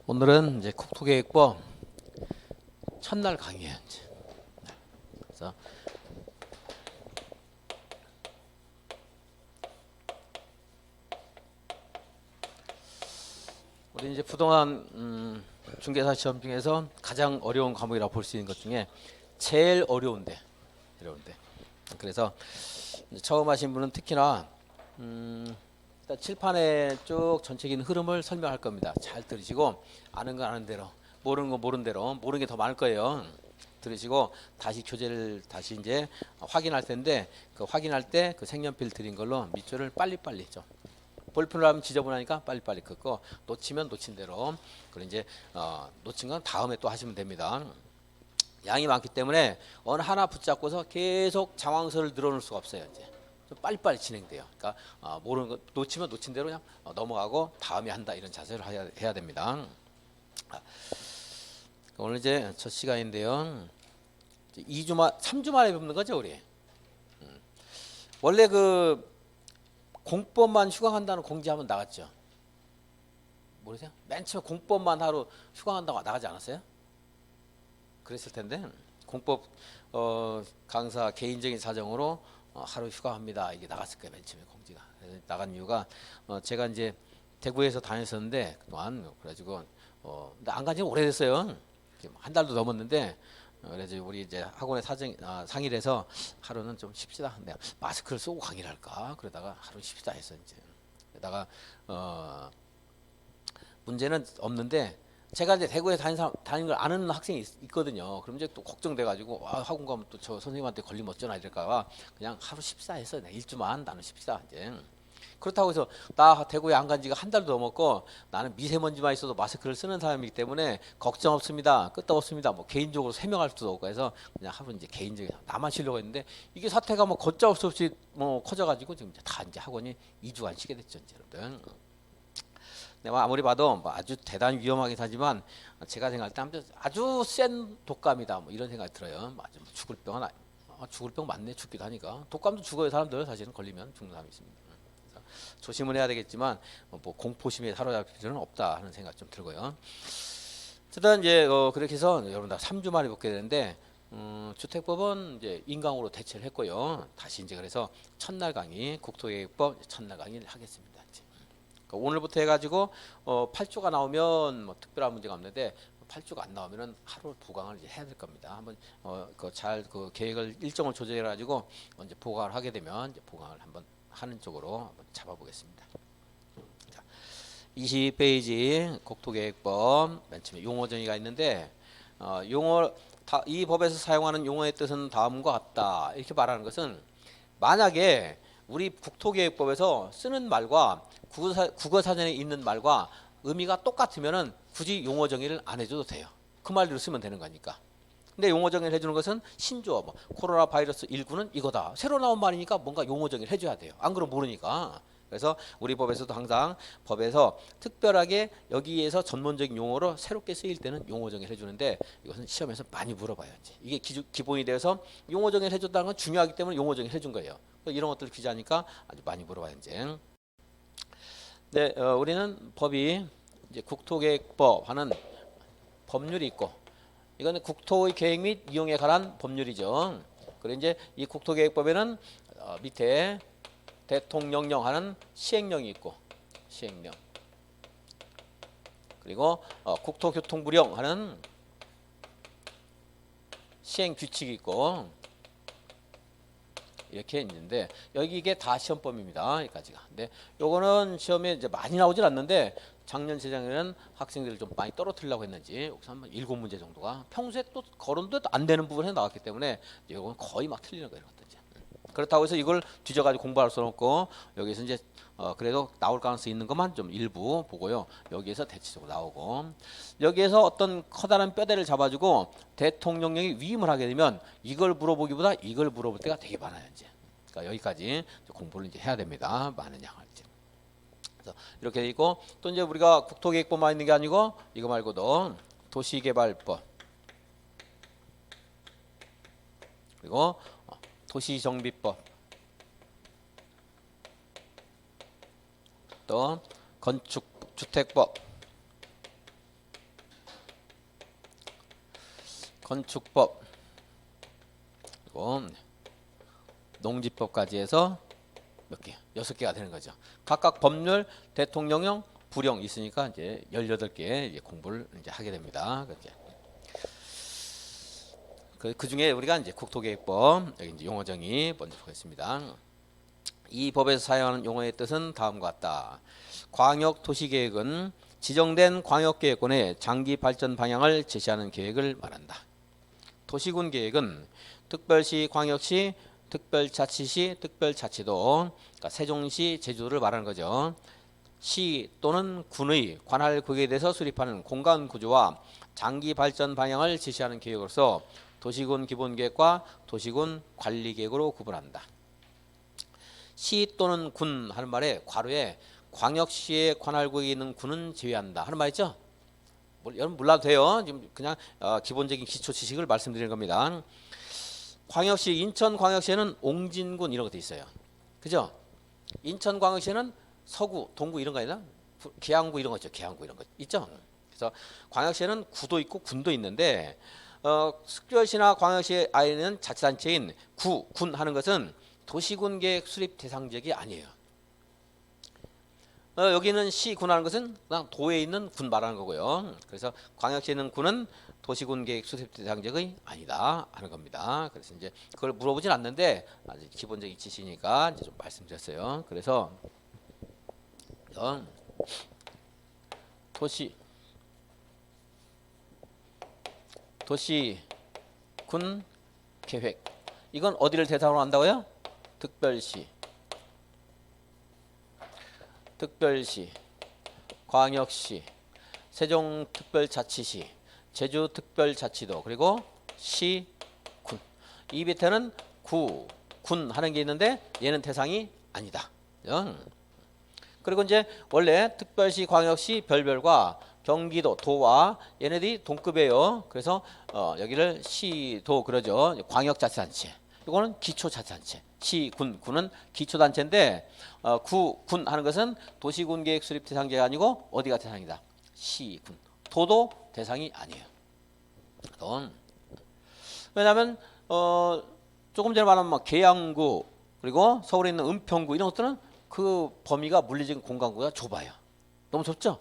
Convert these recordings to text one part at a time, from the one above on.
오늘은 이제 국토계획법 첫날 강의예요. 이제. 그래서 우리 이제 부동산 중개사 시험 중에서 가장 어려운 과목이라고 볼 수 있는 것 중에 제일 어려운데. 그래서 이제 처음 하신 분은 특히나 일단 칠판에 쭉 전체적인 흐름을 설명할 겁니다. 잘 들으시고 아는 거 아는 대로, 모르는 거 모르는 대로, 모르는 게 더 많을 거예요. 들으시고 다시 교재를 다시 이제 확인할 텐데, 그 확인할 때 그 색연필 드린 걸로 밑줄을 빨리빨리 좀 볼펜으로 하면 지저분하니까 빨리빨리 긋고, 놓치면 놓친 대로, 그리고 이제 놓친 건 다음에 또 하시면 됩니다. 양이 많기 때문에 어느 하나 붙잡고서 계속 장황서를 늘어놓을 수가 없어요. 이제 좀 빨리빨리 진행돼요. 그러니까 모르는 거 놓치면 놓친 대로 그냥 넘어가고 다음에 한다, 이런 자세를 해야 됩니다. 오늘 이제 첫 시간인데요. 3주 만에 뵙는 거죠, 우리. 원래 그 공법만 휴강한다는 공지 한번 나갔죠. 모르세요? 맨 처음 공법만 하루 휴강한다고 나가지 않았어요? 그랬을 텐데, 공법 강사 개인적인 사정으로 하루 휴가합니다, 이게 나갔을 거예요, 맨 처음에 공지가. 나간 이유가 제가 이제 대구에서 다녔었는데 그동안, 그래가지고 근데 안 간 지는 오래됐어요. 한 달도 넘었는데, 그래서 우리 이제 학원에 상의를 해서 하루는 좀 쉽시다. 내가 마스크를 쓰고 강의를 할까? 그러다가 하루 쉽시다 해서 이제. 그러다가 문제는 없는데, 제가 이제 대구에 다니는 걸 아는 학생이 있거든요. 그럼 이제 또 걱정돼가지고, 학원 가면 또 저 선생님한테 걸리면 어쩌나 이럴까봐 그냥 하루 쉽시다 해서 일주만 나는 쉽시다 이제. 그렇다고 해서 나 대구에 안 간 지가 한 달도 넘었고, 나는 미세먼지만 있어도 마스크를 쓰는 사람이기 때문에 걱정 없습니다, 끄떡없습니다, 뭐 개인적으로 세명할 수도 없고 해서 그냥 하루 이제 개인적인 나만 쉬려고 했는데, 이게 사태가 뭐 걷잡을 수 없이 뭐 커져가지고 지금 이제 학원이 2주간 쉬게 됐죠, 이제 여러분. 내가 아무리 봐도 뭐 아주 대단히 위험하긴 하지만, 제가 생각할 때 아주 센 독감이다, 뭐 이런 생각이 들어요. 아주 죽을 병은 죽을 병 맞네, 죽기도 하니까. 독감도 죽어요, 사람들. 사실은 걸리면 죽는 사람이 있습니다. 그래서 조심은 해야 되겠지만 뭐 공포심에 사로잡힐 필요는 없다 하는 생각 좀 들고요. 일단 이제 그렇게 해서 여러분 다 3주 만에 붙게 되는데, 주택법은 이제 인강으로 대체를 했고요. 다시 이제 그래서 첫날 강의, 국토계획법 첫날 강의를 하겠습니다. 이제. 그러니까 오늘부터 해가지고 8주가 나오면 뭐 특별한 문제가 없는데, 8주가 안 나오면은 하루 보강을 이제 해야 될 겁니다. 한번 그 계획을 일정을 조절해 가지고 이제 보강을 하게 되면 이제 보강을 한번 하는 쪽으로 한번 잡아보겠습니다. 자, 20페이지 국토계획법 맨 처음에 용어 정의가 있는데, 이 법에서 사용하는 용어의 뜻은 다음과 같다, 이렇게 말하는 것은, 만약에 우리 국토계획법에서 쓰는 말과 국어사전에 있는 말과 의미가 똑같으면은 굳이 용어 정의를 안 해줘도 돼요. 그 말대로 쓰면 되는 거니까. 근데 용어 정의를 해주는 것은 신조어, 뭐 코로나 바이러스 19는 이거다, 새로 나온 말이니까 뭔가 용어 정의를 해줘야 돼요. 안 그러면 모르니까. 그래서 우리 법에서도 항상 법에서 특별하게 여기에서 전문적인 용어로 새롭게 쓰일 때는 용어 정의를 해주는데, 이것은 시험에서 많이 물어봐요. 이제 이게 기본이 되어서 용어 정의를 해줬다는 건 중요하기 때문에 용어 정의를 해준 거예요. 이런 것들을 귀찮으니까 아주 많이 물어봐요, 이제. 네, 우리는 법이 이제 국토계획법 하는 법률이 있고, 이거는 국토의 계획 및 이용에 관한 법률이죠. 그리고 이제 이 국토계획법에는 밑에 대통령령 하는 시행령이 있고, 시행령. 그리고 국토교통부령 하는 시행규칙이 있고, 이렇게 있는데, 여기 이게 다 시험범위입니다, 여기까지가. 근데 요거는 시험에 이제 많이 나오진 않는데, 작년 재작년에는 학생들을 좀 많이 떨어뜨리려고 했는지 여기서 한 7문제 정도가 평소에 또 거론도 안 되는 부분에 나왔기 때문에, 이건 거의 막 틀리는 거예요, 이것도 이제. 그렇다고 해서 이걸 뒤져가지고 공부할 수는 없고, 여기서 이제 그래도 나올 가능성이 있는 것만 좀 일부 보고요. 여기에서 대체적으로 나오고, 여기에서 어떤 커다란 뼈대를 잡아주고 대통령령이 위임을 하게 되면 이걸 물어보기보다 이걸 물어볼 때가 되게 많아요, 이제. 그러니까 여기까지 공부를 이제 해야 됩니다, 많은 양을 이제. 그래서 이렇게 돼 있고, 또 이제 우리가 국토계획법만 있는 게 아니고 이거 말고도 도시개발법, 그리고 도시정비법, 또 건축주택법, 건축법, 그리고 농지법까지 해서 몇 개? 6개가 되는 거죠. 각각 법률, 대통령령, 부령 있으니까 이제 18개 공부를 이제 하게 됩니다. 그 중에 우리가 이제 국토계획법, 여기 이제 용어 정의 먼저 보겠습니다. 이 법에서 사용하는 용어의 뜻은 다음과 같다. 광역도시계획은 지정된 광역계획권의 장기 발전 방향을 제시하는 계획을 말한다. 도시군 계획은 특별시, 광역시, 특별자치시, 특별자치도, 그러니까 세종시, 제주도를 말하는 거죠. 시 또는 군의 관할 구역에 대해서 수립하는 공간 구조와 장기 발전 방향을 제시하는 계획으로서 도시군 기본계획과 도시군 관리계획으로 구분한다. 시 또는 군 하는 말에 괄호에 광역시의 관할구역에 있는 군은 제외한다 하는 말이죠. 여러분 몰라도 돼요. 지금 그냥 기본적인 기초 지식을 말씀드리는 겁니다. 광역시, 인천광역시에는 옹진군 이런 것도 있어요. 그죠? 인천광역시에는 서구, 동구 이런 거 있나? 계양구 이런 거 있죠. 계양구 이런 거 있죠. 그래서 광역시에는 구도 있고 군도 있는데 특별시나 광역시 아이는 자치단체인 구, 군 하는 것은 도시군 계획 수립 대상 지역이 아니에요. 여기는 시, 군 하는 것은 그냥 도에 있는 군 말하는 거고요. 그래서 광역시에 있는 군은 도시군 계획 수립 대상 지역이 아니다 하는 겁니다. 그래서 이제 그걸 물어보진 않는데 아주 기본적인 지식이니까 이제 좀 말씀드렸어요. 그래서 도시군 계획, 이건 어디를 대상으로 한다고요? 특별시, 광역시, 세종특별자치시, 제주특별자치도, 그리고 시, 군. 이 밑에는 구, 군 하는 게 있는데 얘는 대상이 아니다. 그리고 이제 원래 특별시, 광역시, 별별과 경기도, 도와 얘네들이 동급이에요. 그래서 여기를 시도 그러죠. 광역자치단체. 이거는 기초자치단체. 시, 군, 군은 기초단체인데 군 하는 것은 도시군 계획 수립 대상제가 아니고 어디가 대상이다? 시, 군. 도도 대상이 아니에요. 왜냐하면 조금 전에 말한 계양구 그리고 서울에 있는 은평구 이런 것들은 그 범위가 물리적인 공간구가 좁아요. 너무 좁죠?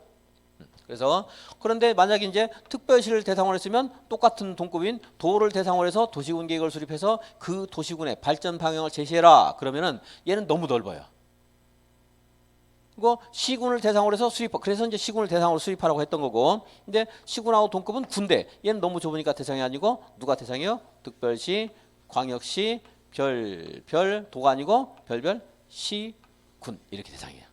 그래서 그런데 만약에 이제 특별시를 대상으로 했으면 똑같은 동급인 도를 대상으로 해서 도시군 계획을 수립해서 그 도시군의 발전 방향을 제시해라. 그러면은 얘는 너무 넓어요. 이거 시군을 대상으로 해서 그래서 이제 시군을 대상으로 수립하라고 했던 거고, 근데 시군하고 동급은 군대. 얘는 너무 좁으니까 대상이 아니고 누가 대상이요? 특별시, 광역시, 도가 아니고 별별, 시, 군 이렇게 대상이에요.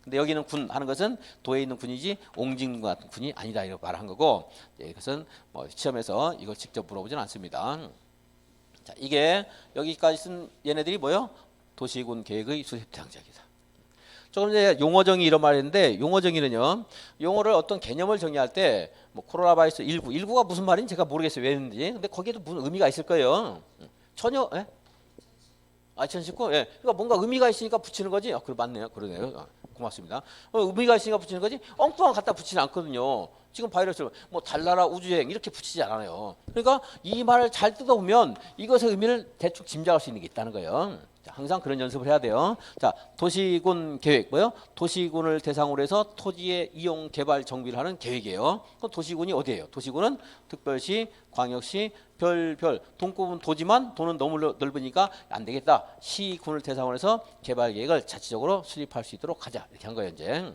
근데 여기는 군 하는 것은 도에 있는 군이지 옹진군 같은 군이 아니다 이렇게 말한 거고, 이것은 뭐 시험에서 이걸 직접 물어보진 않습니다. 자, 이게 여기까지 쓴 얘네들이 뭐요? 도시군 계획의 수립 대상지역이다. 조금 전에 용어 정의 이런 말인데, 용어 정의는요, 용어를 어떤 개념을 정의할 때 뭐 코로나 바이러스 19가 무슨 말인지 제가 모르겠어요. 왜 했는지. 근데 거기에도 무슨 의미가 있을 거예요. 전혀 2019? 예. 그러니까 뭔가 의미가 있으니까 붙이는 거지. 그래 맞네요. 그러네요. 고맙습니다. 의미가 있으니까 붙이는 거지. 엉뚱한 갖다 붙이지 않거든요. 지금 바이러스를 뭐 달나라 우주여행 이렇게 붙이지 않아요. 그러니까 이 말을 잘 뜯어보면 이것의 의미를 대충 짐작할 수 있는 게 있다는 거예요. 자, 항상 그런 연습을 해야 돼요. 자, 도시군 계획 뭐요? 도시군을 대상으로 해서 토지의 이용 개발 정비를 하는 계획이에요. 그 도시군이 어디예요? 도시군은 특별시, 광역시, 동급은 도지만 도는 너무 넓으니까 안 되겠다. 시군을 대상으로 해서 개발 계획을 자체적으로 수립할 수 있도록 하자. 이렇게 한 거예요, 이제.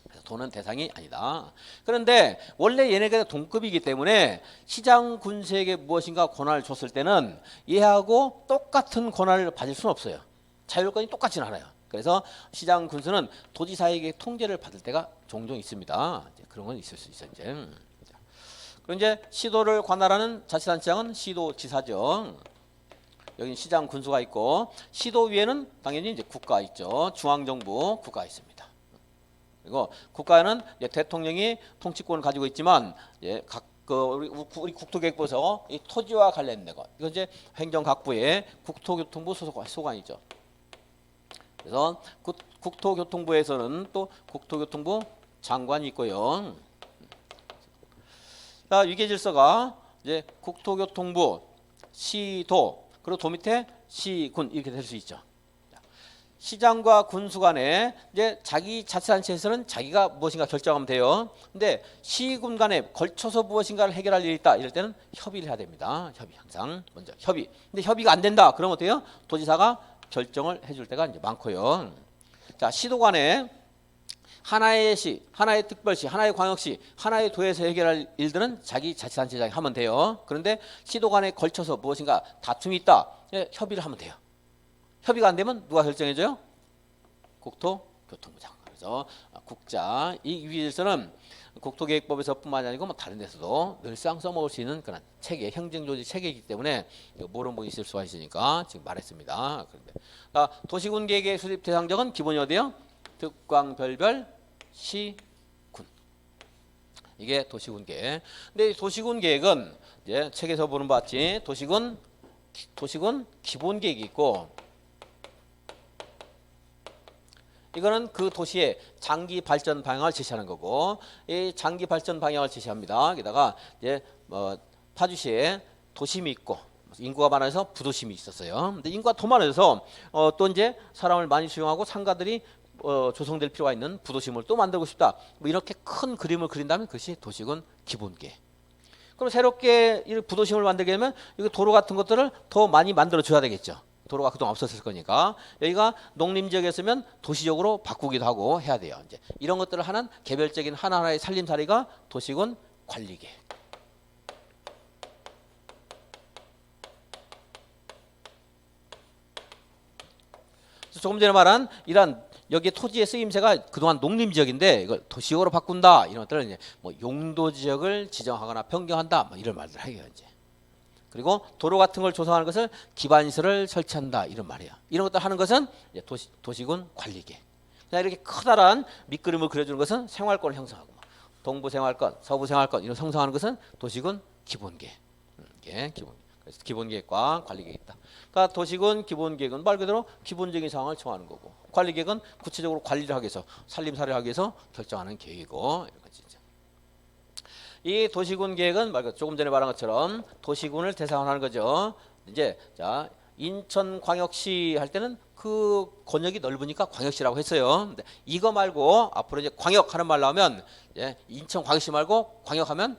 그래서 도는 대상이 아니다. 그런데 원래 얘네가 동급이기 때문에 시장 군수에게 무엇인가 권한을 줬을 때는 얘하고 똑같은 권한을 받을 수는 없어요. 자율권이 똑같지는 않아요. 그래서 시장 군수는 도지사에게 통제를 받을 때가 종종 있습니다. 이제 그런 건 있을 수 있어요, 이제. 그리고 이제 시도를 관할하는 자치단체장은 시도지사죠. 여기 시장 군수가 있고, 시도 위에는 당연히 이제 국가 있죠. 중앙정부 국가 있습니다. 그리고 국가는 대통령이 통치권을 가지고 있지만, 우리 국토계획부에서 이 토지와 관련된 것, 이건 이제 행정각부의 국토교통부 소관이죠. 그래서 국토교통부에서는 또 국토교통부 장관이 있고요. 자, 위계질서가 이제 국토교통부, 시도, 그리고 도 밑에 시군 이렇게 될 수 있죠. 시장과 군수 간에 이제 자기 자치단체에서는 자기가 무엇인가 결정하면 돼요. 근데 시군 간에 걸쳐서 무엇인가를 해결할 일이 있다. 이럴 때는 협의를 해야 됩니다. 협의 항상 먼저 협의. 근데 협의가 안 된다. 그러면 어때요? 도지사가 결정을 해줄 때가 이제 많고요. 자, 시도 간에 하나의 시, 하나의 특별시, 하나의 광역시, 하나의 도에서 해결할 일들은 자기 자치단체장이 하면 돼요. 그런데 시도 간에 걸쳐서 무엇인가 다툼이 있다. 협의를 하면 돼요. 협의가 안 되면 누가 결정해줘요? 국토교통부 장관. 그래서 국자 이 위에서는 국토계획법에서뿐만이 아니고 뭐 다른 데서도 늘상 써먹을 수 있는 그런 체계, 행정조직 체계이기 때문에 모르는 분이 있을 수가 있으니까 지금 말했습니다. 그런데 도시군 계획의 수립 대상적은 기본이 어디요? 특광별별 시군. 이게 도시군 계획. 근데 도시군 계획은 이제 책에서 보는 바 같이 도시군 기본 계획이 있고, 이거는 그 도시의 장기 발전 방향을 제시하는 거고, 이 장기 발전 방향을 제시합니다. 게다가 이제 파주시에 도심이 있고 인구가 많아서 부도심이 있었어요. 근데 인구가 더 많아져서 또 이제 사람을 많이 수용하고 상가들이 조성될 필요가 있는 부도심을 또 만들고 싶다. 뭐 이렇게 큰 그림을 그린다면 그것이 도시군 기본계. 그럼 새롭게 이 부도심을 만들게 되면 이거 도로 같은 것들을 더 많이 만들어 줘야 되겠죠. 도로가 그동안 없었을 거니까. 여기가 농림지역이었으면 도시적으로 바꾸기도 하고 해야 돼요. 이제 이런 것들을 하는 개별적인 하나하나의 살림살이가 도시군 관리계. 조금 전에 말한 이런 여기 토지의 쓰임새가 그동안 농림지역인데 이걸 도시적으로 바꾼다. 이런 것들을 이제 뭐 용도지역을 지정하거나 변경한다. 뭐 이런 말들 해요. 이제. 그리고 도로 같은 걸 조성하는 것을 기반시설을 설치한다. 이런 말이에요. 이런 것들 하는 것은 이제 도시군 관리계. 그냥 이렇게 커다란 밑그림을 그려주는 것은 생활권을 형성하고, 동부 생활권, 서부 생활권 이런 형성하는 것은 도시군 기본계. 이게 기본. 그래서 기본계획과 관리계획이 있다. 그러니까 도시군 기본계획은 말 그대로 기본적인 상황을 정하는 거고, 관리계획은 구체적으로 관리를 하기 위해서 살림살이를 하기 위해서 결정하는 계획이고, 이런 거지. 이 도시군 계획은 말 그대로 조금 전에 말한 것처럼 도시군을 대상으로 하는 거죠. 이제 자 인천광역시 할 때는 그 권역이 넓으니까 광역시라고 했어요. 근데 이거 말고 앞으로 이제 광역 하는 말 나오면 이제 인천광역시 말고 광역하면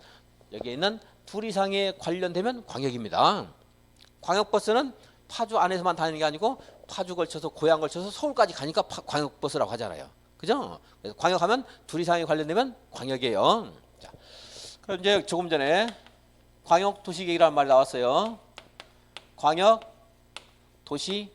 여기에 있는 둘 이상에 관련되면 광역입니다. 광역버스는 파주 안에서만 다니는 게 아니고 파주 걸쳐서 고양 걸쳐서 서울까지 가니까 광역버스라고 하잖아요. 그죠? 그래서 광역하면 둘 이상에 관련되면 광역이에요. 자, 그럼 이제 조금 전에 광역도시계획이라는 말이 나왔어요. 광역도시계획.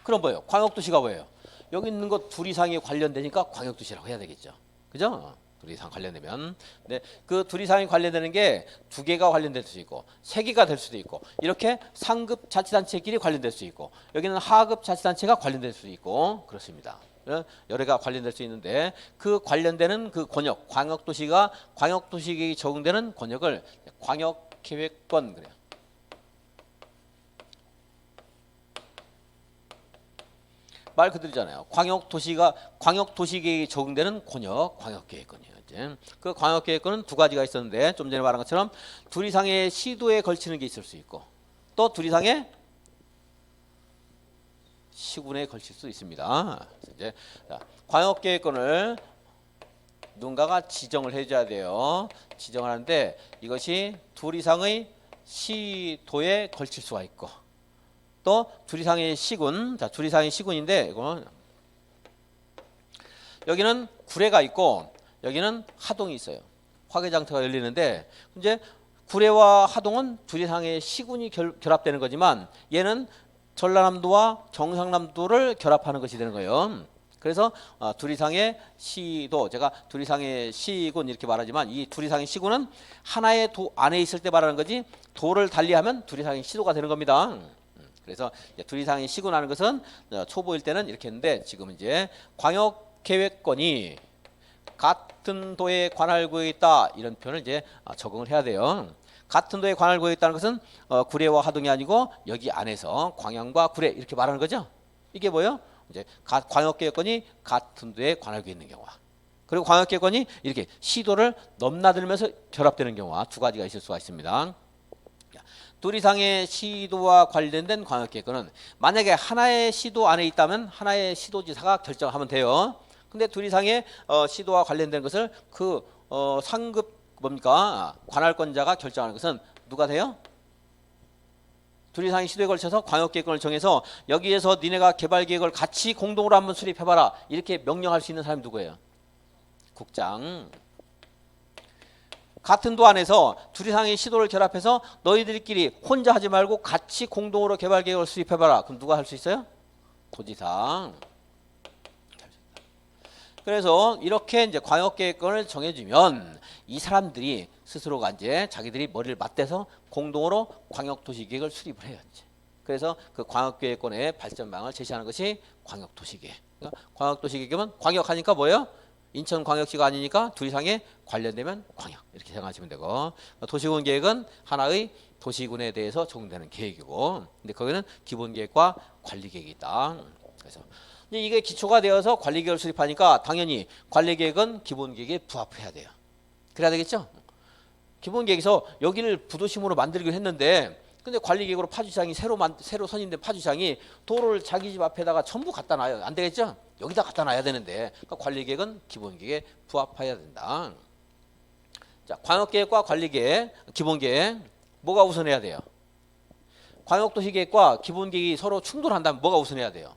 그럼 뭐예요? 광역도시가 뭐예요? 여기 있는 것 둘 이상에 관련되니까 광역도시라고 해야 되겠죠. 그죠? 둘 이상 관련되면. 근데 그 둘 이상이 관련되는 게 두 개가 관련될 수 있고, 세 개가 될 수도 있고, 이렇게 상급 자치단체끼리 관련될 수 있고, 여기는 하급 자치단체가 관련될 수 있고, 그렇습니다. 여러 개가 관련될 수 있는데 그 관련되는 그 권역, 광역도시가 광역도시계획이 적용되는 권역을 광역계획권 그래요. 말 그대로잖아요. 광역도시계획이 적용되는 권역, 광역계획권이에요. 이제 그 광역계획권은 두 가지가 있었는데 좀 전에 말한 것처럼 둘 이상의 시도에 걸치는 게 있을 수 있고, 또 둘 이상의 시군에 걸칠 수 있습니다. 이제 광역계획권을 누군가가 지정을 해줘야 돼요. 지정을 하는데 이것이 둘 이상의 시도에 걸칠 수가 있고, 또 둘 이상의 시군, 자, 둘 이상의 시군인데 이거는 여기는 구례가 있고 여기는 하동이 있어요. 화개장터가 열리는데 이제 구례와 하동은 둘 이상의 시군이 결합되는 거지만 얘는 전라남도와 경상남도를 결합하는 것이 되는 거예요. 그래서 둘 이상의 시도, 제가 둘 이상의 시군 이렇게 말하지만 이 둘 이상의 시군은 하나의 도 안에 있을 때 말하는 거지, 도를 달리하면 둘 이상의 시도가 되는 겁니다. 그래서 둘 이상의 시군하는 것은 초보일 때는 이렇게 했는데 지금 이제 광역계획권이 같은 도에 관할 구역에 있다, 이런 표현을 이제 적응을 해야 돼요. 같은 도에 관할 구역에 있다는 것은 구례와 하동이 아니고 여기 안에서 광양과 구례 이렇게 말하는 거죠. 이게 뭐예요? 이제 광역계획권이 같은 도에 관할 구역에 있는 경우가. 그리고 광역계획권이 이렇게 시도를 넘나들면서 결합되는 경우가 두 가지가 있을 수가 있습니다. 둘 이상의 시도와 관련된 광역계획권은 만약에 하나의 시도 안에 있다면 하나의 시도지사가 결정하면 돼요. 근데 둘 이상의 시도와 관련된 것을 그 상급 뭡니까? 관할권자가 결정하는 것은 누가 돼요? 둘 이상의 시도에 걸쳐서 광역계획권을 정해서 여기에서 니네가 개발계획을 같이 공동으로 한번 수립해봐라 이렇게 명령할 수 있는 사람이 누구예요? 국장. 같은 도 안에서 둘 이상의 시도를 결합해서 너희들끼리 혼자 하지 말고 같이 공동으로 개발계획을 수립해봐라. 그럼 누가 할 수 있어요? 도지사. 그래서 이렇게 이제 광역계획권을 정해주면 이 사람들이 스스로가 이제 자기들이 머리를 맞대서 공동으로 광역도시계획을 수립을 해요. 이제. 그래서 그 광역계획권의 발전방을 제시하는 것이 광역도시계획. 그러니까 광역도시계획은 광역하니까 뭐예요? 인천광역시가 아니니까 둘 이상의 관련되면 광역 이렇게 생각하시면 되고 도시군 계획은 하나의 도시군에 대해서 적용되는 계획이고 근데 거기는 기본계획과 관리계획이 있다. 그래서 이게 기초가 되어서 관리계획을 수립하니까 당연히 관리계획은 기본계획에 부합해야 돼요. 그래야 되겠죠? 기본계획에서 여기를 부도심으로 만들기로 했는데 근데 관리계획으로 파주시장이 새로 선임된 파주시장이 도로를 자기 집 앞에다가 전부 갖다 놔요. 안 되겠죠? 여기다 갖다 놔야 되는데 그러니까 관리계획은 기본계획에 부합해야 된다. 자, 광역계획과 관리계획, 기본계획 뭐가 우선해야 돼요? 광역도시계획과 기본계획이 서로 충돌한다면 뭐가 우선해야 돼요?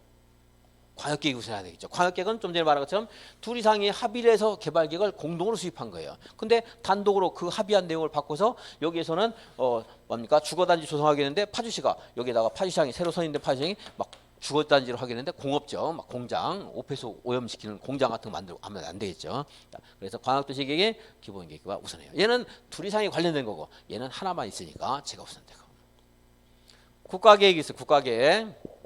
광역계획이 우선해야 되겠죠. 광역계획은 좀 전에 말한 것처럼 둘 이상이 합의를 해서 개발계획을 공동으로 수립한 거예요. 근데 단독으로 그 합의한 내용을 바꿔서 여기에서는 뭡니까 주거단지 조성하겠는데 파주시가 여기다가 파주시장이 새로 선임된 파주시장이 막 주거단지를 하겠는데 공업죠. 막 공장 오폐수 오염시키는 공장 같은 거 만들고 하면 안 되겠죠. 그래서 광역도시계획의 기본계획과 우선해요. 얘는 둘 이상이 관련된 거고 얘는 하나만 있으니까 제가 우선되고. 국가계획이 있어요. 국가계획.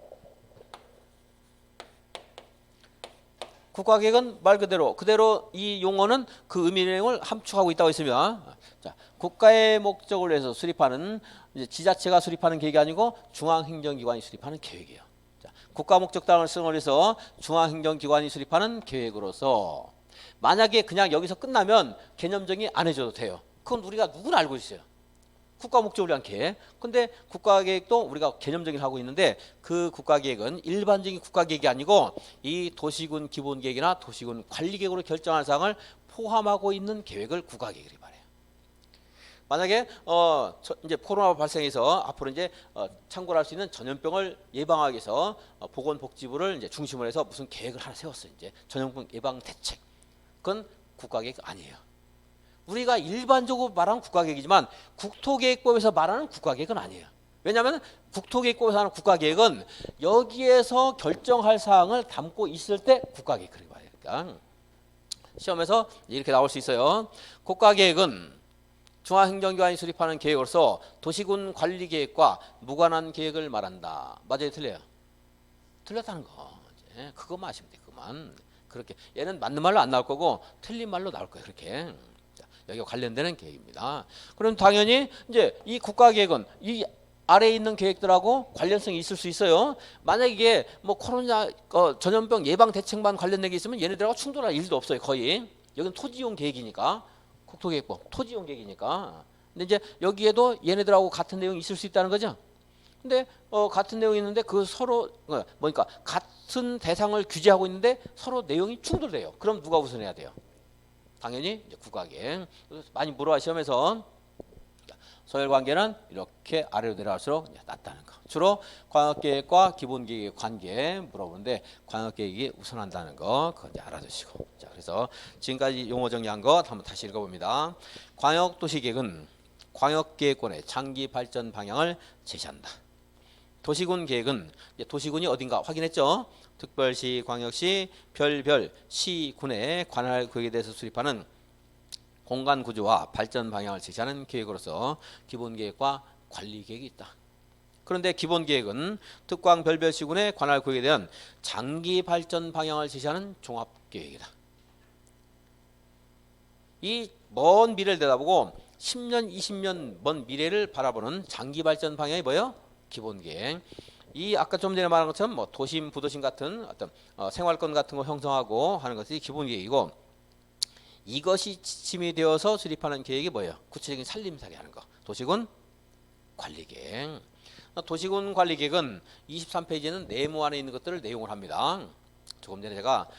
국가계획은 말 그대로 이 용어는 그 의미 내용을 함축하고 있다고 했으면 자, 국가의 목적을 위해서 수립하는 이제 지자체가 수립하는 계획이 아니고 중앙행정기관이 수립하는 계획이에요. 자, 국가 목적당을 수행을 위해서 중앙행정기관이 수립하는 계획으로서 만약에 그냥 여기서 끝나면 개념정의 안 해줘도 돼요. 그건 우리가 누구나 알고 있어요. 국가 목적을 위한 계획. 근데 국가계획도 우리가 개념적인 하고 있는데 그 국가계획은 일반적인 국가계획이 아니고 이 도시군 기본계획이나 도시군 관리계획으로 결정할 사항을 포함하고 있는 계획을 국가계획이라 말해요. 만약에 이제 코로나 발생해서 앞으로 이제 참고를 할 수 있는 전염병을 예방하기 위해서 보건복지부를 이제 중심으로 해서 무슨 계획을 하나 세웠어요. 이제 전염병 예방 대책. 그건 국가계획 아니에요. 우리가 일반적으로 말하는 국가계획이지만 국토계획법에서 말하는 국가계획은 아니에요. 왜냐하면 국토계획법에서 하는 국가계획은 여기에서 결정할 사항을 담고 있을 때 국가계획 그렇게 봐야 되니까 시험에서 이렇게 나올 수 있어요. 국가계획은 중앙행정기관이 수립하는 계획으로서 도시군 관리계획과 무관한 계획을 말한다. 맞아요, 틀려요? 틀렸다는 거. 이제 그것만 아시면 돼. 그만. 그렇게 얘는 맞는 말로 안 나올 거고 틀린 말로 나올 거예요. 그렇게. 여기와 관련되는 계획입니다. 그럼 당연히 이제 이 국가계획은 이 아래에 있는 계획들하고 관련성이 있을 수 있어요. 만약 이게 뭐 코로나 전염병 예방 대책만 관련된 게 있으면 얘네들하고 충돌할 일도 없어요. 거의. 여기는 토지용 계획이니까 국토계획법 토지용 계획이니까. 근데 이제 여기에도 얘네들하고 같은 내용이 있을 수 있다는 거죠. 근데 같은 내용이 있는데 그 서로 뭐니까 같은 대상을 규제하고 있는데 서로 내용이 충돌돼요. 그럼 누가 우선해야 돼요? 당연히 이제 국가계획. 많이 물어봐 시험에서 서열관계는 이렇게 아래로 내려갈수록 낮다는 거. 주로 광역계획과 기본계획의 관계 물어보는데 광역계획이 우선한다는 거 그거 이제 알아두시고. 자, 그래서 지금까지 용어 정리한 거 한번 다시 읽어봅니다. 광역도시계획은 광역계획권의 장기 발전 방향을 제시한다. 도시군 계획은 도시군이 어딘가 확인했죠. 특별시, 광역시, 별별, 시, 군의 관할 구역에 대해서 수립하는 공간 구조와 발전 방향을 제시하는 계획으로서 기본계획과 관리계획이 있다. 그런데 기본계획은 특광, 별별, 시군의 관할 구역에 대한 장기 발전 방향을 제시하는 종합계획이다. 이 먼 미래를 내다보고 10년, 20년 먼 미래를 바라보는 장기 발전 방향이 뭐예요? 기본계획. 이 아까 좀 전에 말한 것처럼 뭐 도심, 부도심 같은 어떤 생활권 같은 거 형성하고 하는 것이 기본계획이고 이것이 지침이 되어서 수립하는 계획이 뭐예요? 구체적인 살림살이 하는 거. 도시군 관리계획. 도시군 관리계획은 23페이지에는 네모 안에 있는 것들을 내용을 합니다. 조금 전에 제가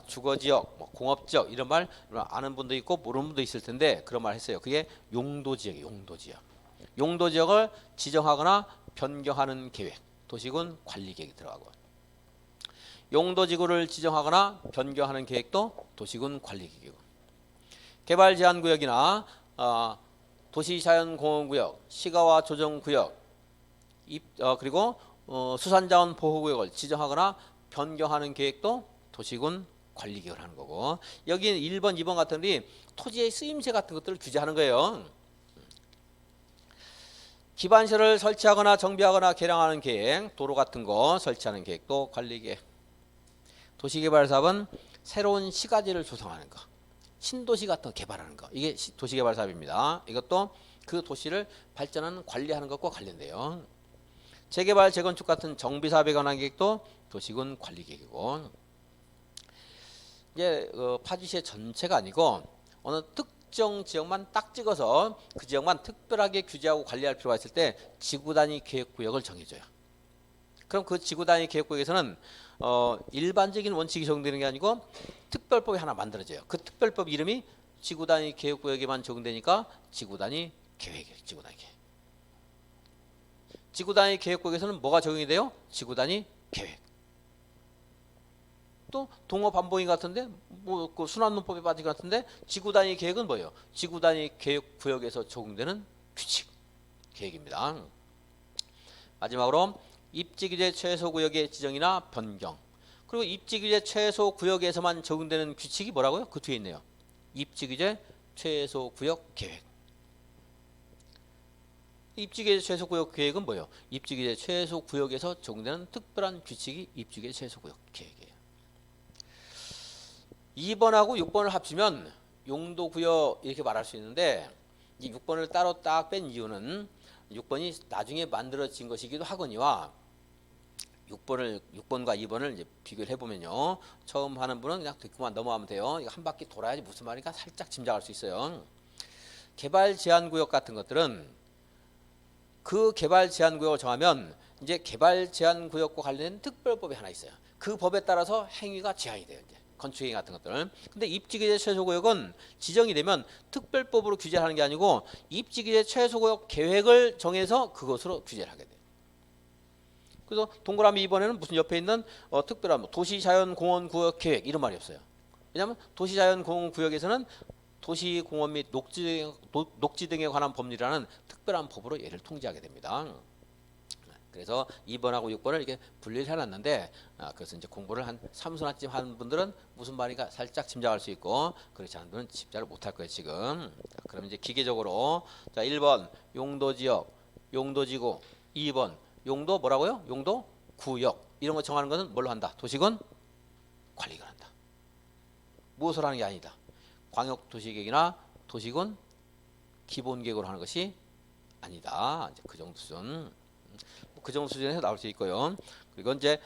주거지역, 공업지역 이런 말 아는 분도 있고 모르는 분도 있을 텐데 그런 말 했어요. 그게 용도지역이에요. 용도지역. 용도지역을 지정하거나 변경하는 계획. 도시군 관리계획이 들어가고 용도지구를 지정하거나 변경하는 계획도 도시군 관리계획이고 개발제한구역이나 도시자연공원구역, 시가와 조정구역 그리고 수산자원 보호구역을 지정하거나 변경하는 계획도 도시군 관리계획을 하는 거고 여기는 1번, 2번 같은 데 토지의 쓰임새 같은 것들을 규제하는 거예요. 기반시설을 설치하거나 정비하거나 개량하는 계획, 도로 같은 거 설치하는 계획도 관리계획. 도시개발사업은 새로운 시가지를 조성하는 거, 신도시 같은 거 개발하는 거, 이게 도시개발사업입니다. 이것도 그 도시를 발전하는 관리하는 것과 관련돼요. 재개발, 재건축 같은 정비사업에 관한 계획도 도시군 관리계획이고 이제 파주시의 전체가 아니고 어느 특정 지역만 딱 찍어서 그 지역만 특별하게 규제하고 관리할 필요가 있을 때 지구단위 계획구역을 정해줘요. 그럼 그 지구단위 계획구역에서는 일반적인 원칙이 적용되는 게 아니고 특별법이 하나 만들어져요. 그 특별법 이름이 지구단위 계획구역에만 적용되니까 지구단위 계획이에요. 지구단위 계획. 지구단위 계획구역에서는 뭐가 적용이 돼요? 지구단위 계획. 또 동어반복인 같은데 그 순환문법에 빠진 것 같은데 지구단위 계획은 뭐예요? 지구단위 계획구역에서 적용되는 규칙 계획입니다. 마지막으로 입지규제 최소구역의 지정이나 변경 그리고 입지규제 최소구역에서만 적용되는 규칙이 뭐라고요? 그 뒤에 있네요. 입지규제 최소구역 계획. 입지규제 최소구역 계획은 뭐예요? 입지규제 최소구역에서 적용되는 특별한 규칙이 입지규제 최소구역 계획이에요. 2번하고 6번을 합치면 용도구역 이렇게 말할 수 있는데 이 6번을 따로 딱 뺀 이유는 6번이 나중에 만들어진 것이기도 하거니와 6번과 2번을 이제 비교를 해보면요. 처음 하는 분은 그냥 듣고만 넘어가면 돼요. 이거 한 바퀴 돌아야지 무슨 말인가 살짝 짐작할 수 있어요. 개발 제한 구역 같은 것들은 그 개발 제한 구역을 정하면 이제 개발 제한 구역과 관련된 특별법이 하나 있어요. 그 법에 따라서 행위가 제한이 돼요. 이제 건축행위 같은 것들은. 근데 입지규제 최소구역은 지정이 되면 특별법으로 규제하는 게 아니고 입지규제 최소구역 계획을 정해서 그것으로 규제를 하게 돼요. 그래서 동그라미 2번에는 무슨 옆에 있는 특별한 도시자연공원구역 계획 이런 말이 없어요. 왜냐하면 도시자연공원구역에서는 도시공원 및 녹지 등에 관한 법률이라는 특별한 법으로 얘를 통제하게 됩니다. 그래서 2번하고 6번을 이렇게 분리를 해놨는데 그래서 이제 공부를 한 3수나쯤 하는 분들은 무슨 말인가 살짝 짐작할 수 있고 그렇지 않은 분은 짐작을 못할 거예요 지금. 그럼 이제 기계적으로 자 1번 용도지역, 용도지구 2번 용도 뭐라고요? 용도 구역 이런 거 정하는 것은 뭘로 한다? 도시군 관리를 한다. 무엇을 하는 게 아니다. 광역도시계획이나 도시군 기본계획으로 하는 것이 아니다. 이제 그 정도 수준. 그 정도 수준에서 나올 수 있고요. 그리고 이제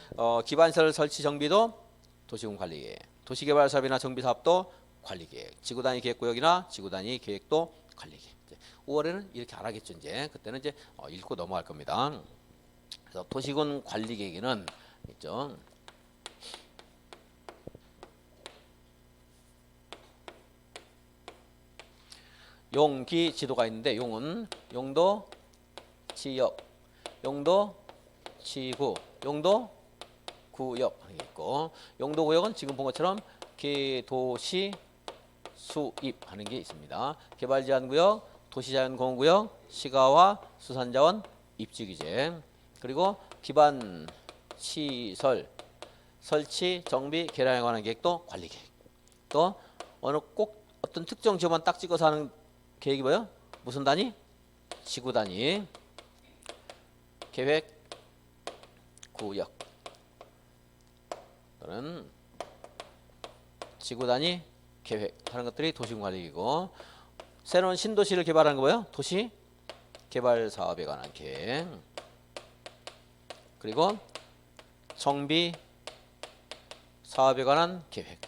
기반시설 설치 정비도 도시군 관리계획, 도시개발사업이나 정비사업도 관리계획, 지구단위 계획구역이나 지구단위 계획도 관리계획. 5월에는 이렇게 안 하겠죠. 이제 그때는 이제 읽고 넘어갈 겁니다. 그래서 도시군 관리계획에는 있죠. 용기 지도가 있는데 용은 용도 지역, 용도 지구, 용도 구역 하는 게 있고 용도 구역은 지금 본 것처럼 도시 수입 하는 게 있습니다. 개발 제한 구역, 도시자연공원구역, 시가와 수산자원 입지 규제 그리고 기반 시설 설치 정비 개량에 관한 계획도 관리 계획 또 어느 꼭 어떤 특정 지역만 딱 찍어서 하는 계획이 뭐예요? 무슨 단위? 지구 단위 계획 구역 또는 지구 단위 계획 하는 것들이 도시군 관리이고 새로운 신도시를 개발하는 거 뭐예요? 도시 개발 사업에 관한 계획 그리고 정비 사업에 관한 계획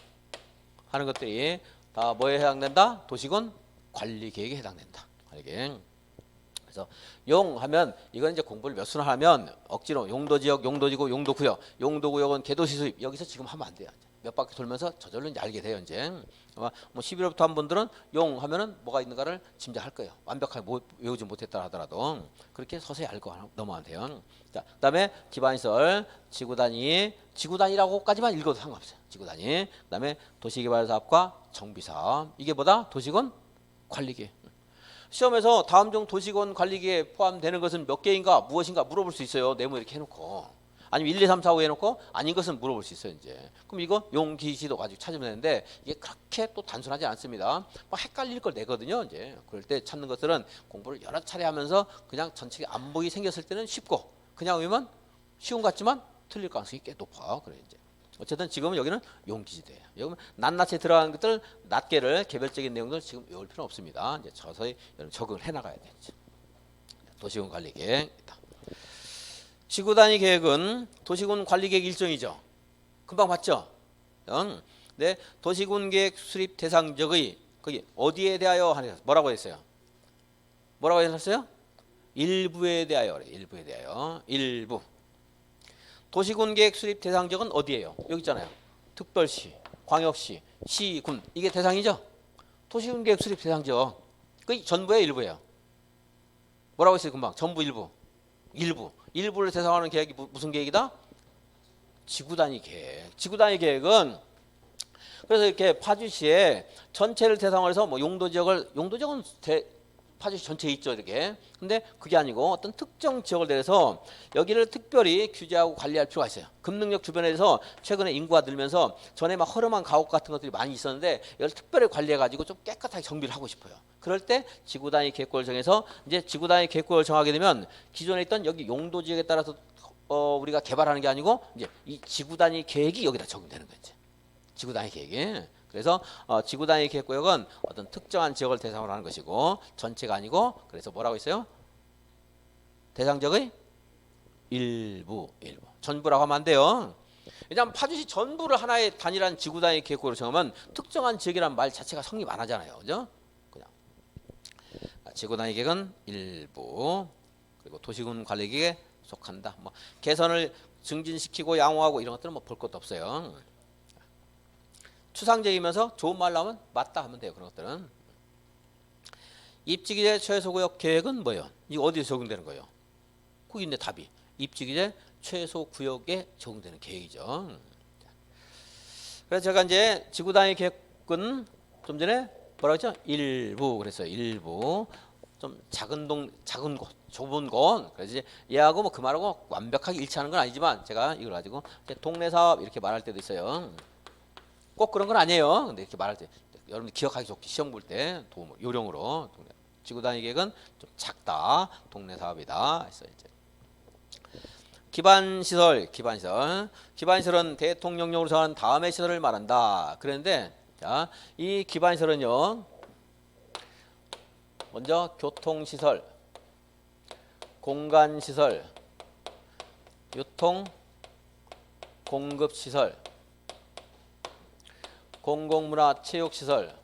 하는 것들이 다 뭐에 해당된다? 도시군 관리 계획에 해당된다. 관리 계획. 그래서 용 하면 이건 이제 공부를 몇 수나 하면 억지로 용도지역, 용도지구, 용도구역, 용도구역은 개도시 수입 여기서 지금 하면 안 돼요. 몇 바퀴 돌면서 저절로 이제 알게 돼요. 이제 아마 뭐 11월부터 한 분들은 용 하면은 뭐가 있는가를 짐작할 거예요. 완벽하게 외우지 못했다 하더라도 그렇게 서서히 알고 넘어가면 돼요. 자, 그다음에 기반시설, 지구단위라고까지만 읽어도 상관없어요. 지구단위. 그다음에 도시개발사업과 정비사업. 이게 뭐다? 도시군 관리계획. 시험에서 다음 중 도시군 관리계획에 포함되는 것은 몇 개인가 무엇인가 물어볼 수 있어요. 네모 이렇게 해놓고. 아니면 1, 2, 3, 4, 5 해놓고 아닌 것은 물어볼 수 있어요. 이제. 그럼 이거 용기시도 가지고 찾으면 되는데 이게 그렇게 또 단순하지 않습니다. 막 헷갈릴 걸 내거든요. 이제 그럴 때 찾는 것들은 공부를 여러 차례 하면서 그냥 전체 안보기 생겼을 때는 쉽고 그냥 외우면 쉬운 것 같지만 틀릴 가능성이 꽤 높아. 그래 이제. 어쨌든 지금은 여기는 용기시대예요. 여기 낱낱이 들어간 것들 낱개를 개별적인 내용들 지금 외울 필요는 없습니다. 이제 서서히 적응을 해 나가야 돼. 도시군 관리 계획. 지구 단위 계획은 도시군 관리 계획 일종이죠. 금방 봤죠? 네, 도시군 계획 수립 대상적의 거기 어디에 대하여 하는 뭐라고 했어요? 뭐라고 했었어요? 일부에 대하여 그래. 일부에 대하여. 일부. 도시군 계획 수립 대상적은 어디예요? 여기 있잖아요. 특별시, 광역시, 시, 군. 이게 대상이죠? 도시군 계획 수립 대상적. 그 전부예요, 일부예요? 뭐라고 했어요, 금방? 전부 일부. 일부. 일부를 대상하는 계획이 무슨 계획이다? 지구 단위 계획. 지구 단위 계획은 그래서 이렇게 파주시에 전체를 대상으로 해서 뭐 용도지역은 파주시 전체에 있죠, 이렇게. 근데 그게 아니고 어떤 특정 지역을 대해서 여기를 특별히 규제하고 관리할 필요가 있어요. 금능역 주변에서 최근에 인구가 늘면서 전에 막 허름한 가옥 같은 것들이 많이 있었는데 이걸 특별히 관리해가지고 좀 깨끗하게 정비를 하고 싶어요. 그럴 때 지구 단위 계획구를 정해서 이제 지구 단위 계획구를 정하게 되면 기존에 있던 여기 용도 지역에 따라서 우리가 개발하는 게 아니고 이제 이 지구 단위 계획이 여기다 적용되는 거지. 지구 단위 계획이. 그래서 지구 단위 계획구역은 어떤 특정한 지역을 대상으로 하는 것이고 전체가 아니고 그래서 뭐라고 있어요? 대상적의 일부. 전부라고 하면 안 돼요. 왜냐하면 파주시 전부를 하나의 단일한 지구 단위 계획구로 정하면 특정한 지역이라는 말 자체가 성립 안 하잖아요. 그죠? 그냥 지구 단위 계획은 일부. 그리고 도시군 관리 계획에 속한다. 뭐 개선을 증진시키고 양호하고 이런 것들은 뭐 볼 것도 없어요. 추상적이면서 좋은 말 나오면 맞다 하면 돼요. 그런 것들은. 입지기재 최소구역 계획은 뭐예요? 이거 어디에 적용되는 거예요? 거기 있네 답이. 입지기재 최소구역에 적용되는 계획이죠. 그래서 제가 이제 지구단위 계획은 좀 전에 뭐라고 했죠? 일부 그랬어요. 일부. 좀 작은 곳, 좁은 곳. 그래서 이제 얘하고 뭐 그 말하고 완벽하게 일치하는 건 아니지만 제가 이걸 가지고 동네 사업 이렇게 말할 때도 있어요. 꼭 그런 건 아니에요. 근데 이렇게 말할 때 여러분들 기억하기 좋게 시험 볼 때 요령으로 지구 단위 계획은 좀 작다. 동네 사업이다. 했어요. 이제. 기반시설은 대통령령으로 정한 다음의 시설을 말한다. 그런데 자, 이 기반시설은요. 먼저 교통시설, 공간시설, 유통, 공급시설, 공공문화 체육시설,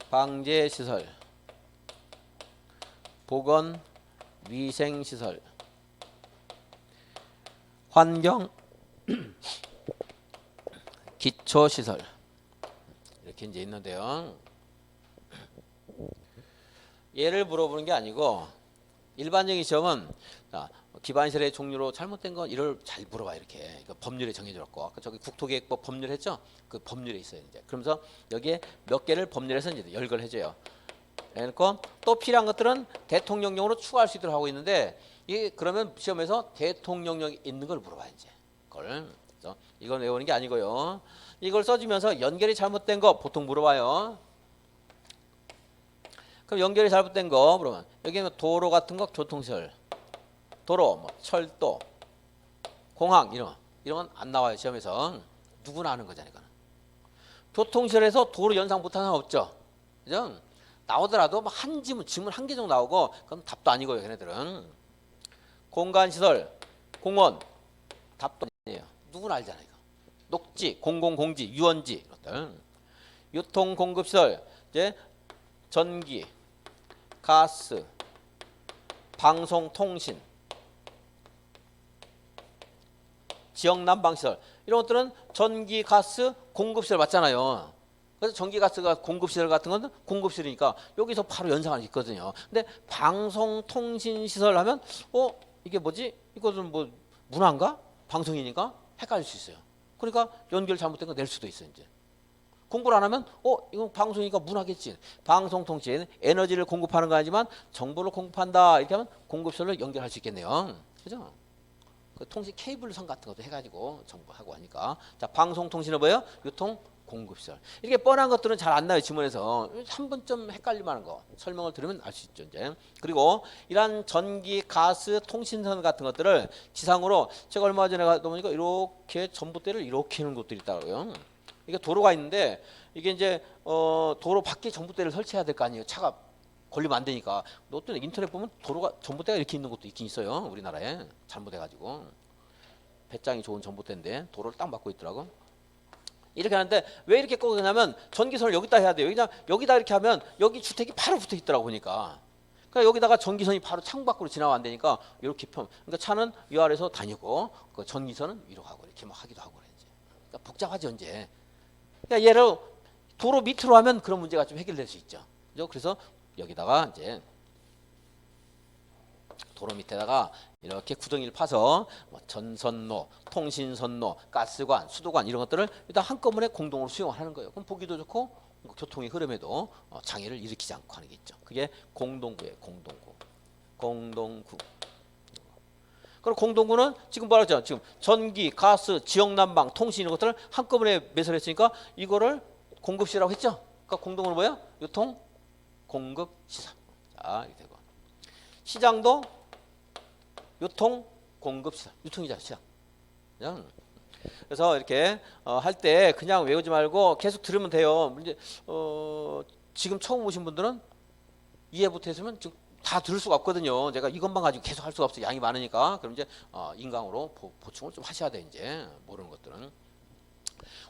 방제시설, 보건, 위생시설, 환경, 기초시설 이렇게 이제 있는데요. 얘를 물어보는 게 아니고 일반적인 시험은 기반시설의 종류로 잘못된 건 이를 잘 물어봐 이렇게 법률에 정해졌고 아까 저기 국토계획법 법률 했죠? 그 법률에 있어요 이제. 그러면서 여기에 몇 개를 법률에서 이제 열거를 해줘요. 그러니까 또 필요한 것들은 대통령령으로 추가할 수 있도록 하고 있는데 이 그러면 시험에서 대통령령이 있는 걸 물어봐 이제. 그걸 그래서 이걸 외우는 게 아니고요. 이걸 써주면서 연결이 잘못된 거 보통 물어봐요. 그럼 연결이 잘못된 거 물어보면 여기는 도로 같은 거 교통시설. 도로, 뭐 철도, 공항 이런 건 안 나와요 시험에서. 누구나 아는 거잖아요. 이거는. 교통시설에서 도로 연상 못하는 사람 없죠. 그죠? 나오더라도 뭐 한 지문 한 개 정도 나오고 그럼 답도 아니고요. 걔네들은. 공간시설, 공원 답도 아니에요. 누구나 누구나 알잖아요. 이거. 녹지, 공공공지, 유원지 이것들. 유통공급시설 이제 전기, 가스, 방송통신, 지역난방시설 이런 것들은 전기, 가스, 공급시설 맞잖아요. 그래서 전기, 가스가 공급시설 같은 건 공급시설이니까 여기서 바로 연상할 수 있거든요. 근데 방송통신시설 하면 이게 뭐지? 이것은 뭐 문화인가? 방송이니까 헷갈릴 수 있어요. 그러니까 연결 잘못된 거 낼 수도 있어요. 이제 공부를 안 하면 이건 방송이니까 문화겠지. 방송통신 에너지를 공급하는 거 아니지만 정보를 공급한다 이렇게 하면 공급시설로 연결할 수 있겠네요. 그죠? 그 통신 케이블선 같은 것도 해가지고 정보하고 하니까. 자, 방송통신은 뭐예요? 유통 공급시설. 이렇게 뻔한 것들은 잘 안 나요. 지문에서 한 번쯤 헷갈릴 만한 거 설명을 들으면 알 수 있죠. 이제 그리고 이런 전기, 가스, 통신선 같은 것들을 지상으로 제가 얼마 전에 가다 보니까 이렇게 전봇대를 이렇게 하는 곳들이 있다고요. 이게 도로가 있는데 이게 이제 도로 밖에 전봇대를 설치해야 될 거 아니에요. 차가 걸리면 안 되니까. 또 인터넷 보면 도로가 전봇대가 이렇게 있는 곳도 있긴 있어요. 우리나라에 잘못해가지고 배짱이 좋은 전봇대인데 도로를 딱 막고 있더라고. 이렇게 하는데 왜 이렇게 꺾냐면 전기선을 여기다 해야 돼요. 그냥 여기다 이렇게 하면 여기 주택이 바로 붙어 있더라고 보니까. 그러니까 여기다가 전기선이 바로 창밖으로 지나가면 안 되니까 이렇게 그러니까 차는 이 아래서 다니고 그 전기선은 위로 가고 이렇게 막 하기도 하고 그래 이제. 그러니까 복잡하죠 이제. 그러니까 예를 도로 밑으로 하면 그런 문제가 좀 해결될 수 있죠. 그래서 여기다가 이제 도로 밑에다가 이렇게 구덩이를 파서 뭐 전선로, 통신선로, 가스관, 수도관 이런 것들을 일단 한꺼번에 공동으로 수용하는 거예요. 그럼 보기도 좋고 교통의 흐름에도 장애를 일으키지 않고 하는 게 있죠. 그게 공동구예요. 공동구. 그럼 공동구는 지금 말했잖아요. 지금 전기, 가스, 지역난방, 통신 이런 것들을 한꺼번에 매설했으니까 이거를 공급시라고 했죠. 그러니까 공동구는 뭐예요? 유통 공급시설. 자, 이렇게 되고 시장도 유통 공급시설. 유통이잖아, 시장. 그냥. 그래서 이렇게 할 때 그냥 외우지 말고 계속 들으면 돼요. 이제 지금 처음 오신 분들은 이해 못했으면 지금 다 들을 수가 없거든요. 제가 이것만 가지고 계속 할 수가 없어요. 양이 많으니까. 그럼 이제 인강으로 보충을 좀 하셔야 돼. 이제 모르는 것들은.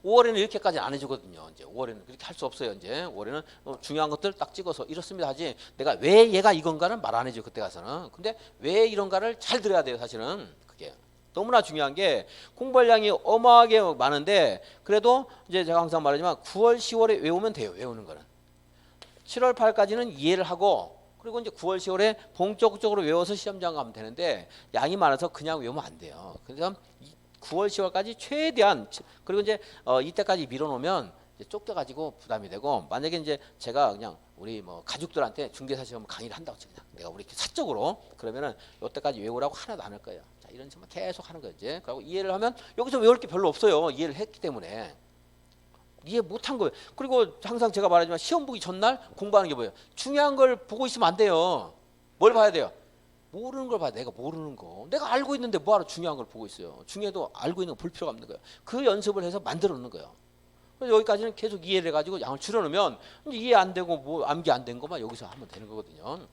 5월에는 이렇게까지 안 해주거든요. 이제 5월에는 그렇게 할 수 없어요. 이제 5월에는 중요한 것들 딱 찍어서 이렇습니다 하지. 내가 왜 얘가 이건가는 말 안 해줘 그때 가서는. 근데 왜 이런가를 잘 들어야 돼요. 사실은 그게 너무나 중요한 게 공부할 양이 어마하게 많은데 그래도 이제 제가 항상 말하지만 9월, 10월에 외우면 돼요. 외우는 거는 7월, 8월까지는 이해를 하고 그리고 이제 9월, 10월에 본격적으로 외워서 시험장 가면 되는데 양이 많아서 그냥 외우면 안 돼요. 그래서 9월, 10월까지 최대한 그리고 이제 이때까지 밀어놓으면 이제 쫓겨가지고 부담이 되고 만약에 이제 제가 그냥 우리 뭐 가족들한테 중개사 시험 강의를 한다고 쳐 그냥 내가 우리 이렇게 사적으로 그러면은 이때까지 외우라고 하나도 안 할 거예요. 자 이런 식으로 계속 하는 거예요. 이제 그리고 이해를 하면 여기서 외울 게 별로 없어요. 이해를 했기 때문에 이해 못한 거예요. 그리고 항상 제가 말하지만 시험 보기 전날 공부하는 게 뭐예요? 중요한 걸 보고 있으면 안 돼요. 뭘 봐야 돼요? 모르는 걸 봐야 내가 모르는 거. 내가 알고 있는데 뭐하러 중요한 걸 보고 있어요. 중요해도 알고 있는 거 볼 필요가 없는 거예요. 그 연습을 해서 만들어 놓는 거예요. 그래서 여기까지는 계속 이해를 해가지고 양을 줄여놓으면 이제 이해 안 되고 뭐 암기 안 된 것만 여기서 하면 되는 거거든요.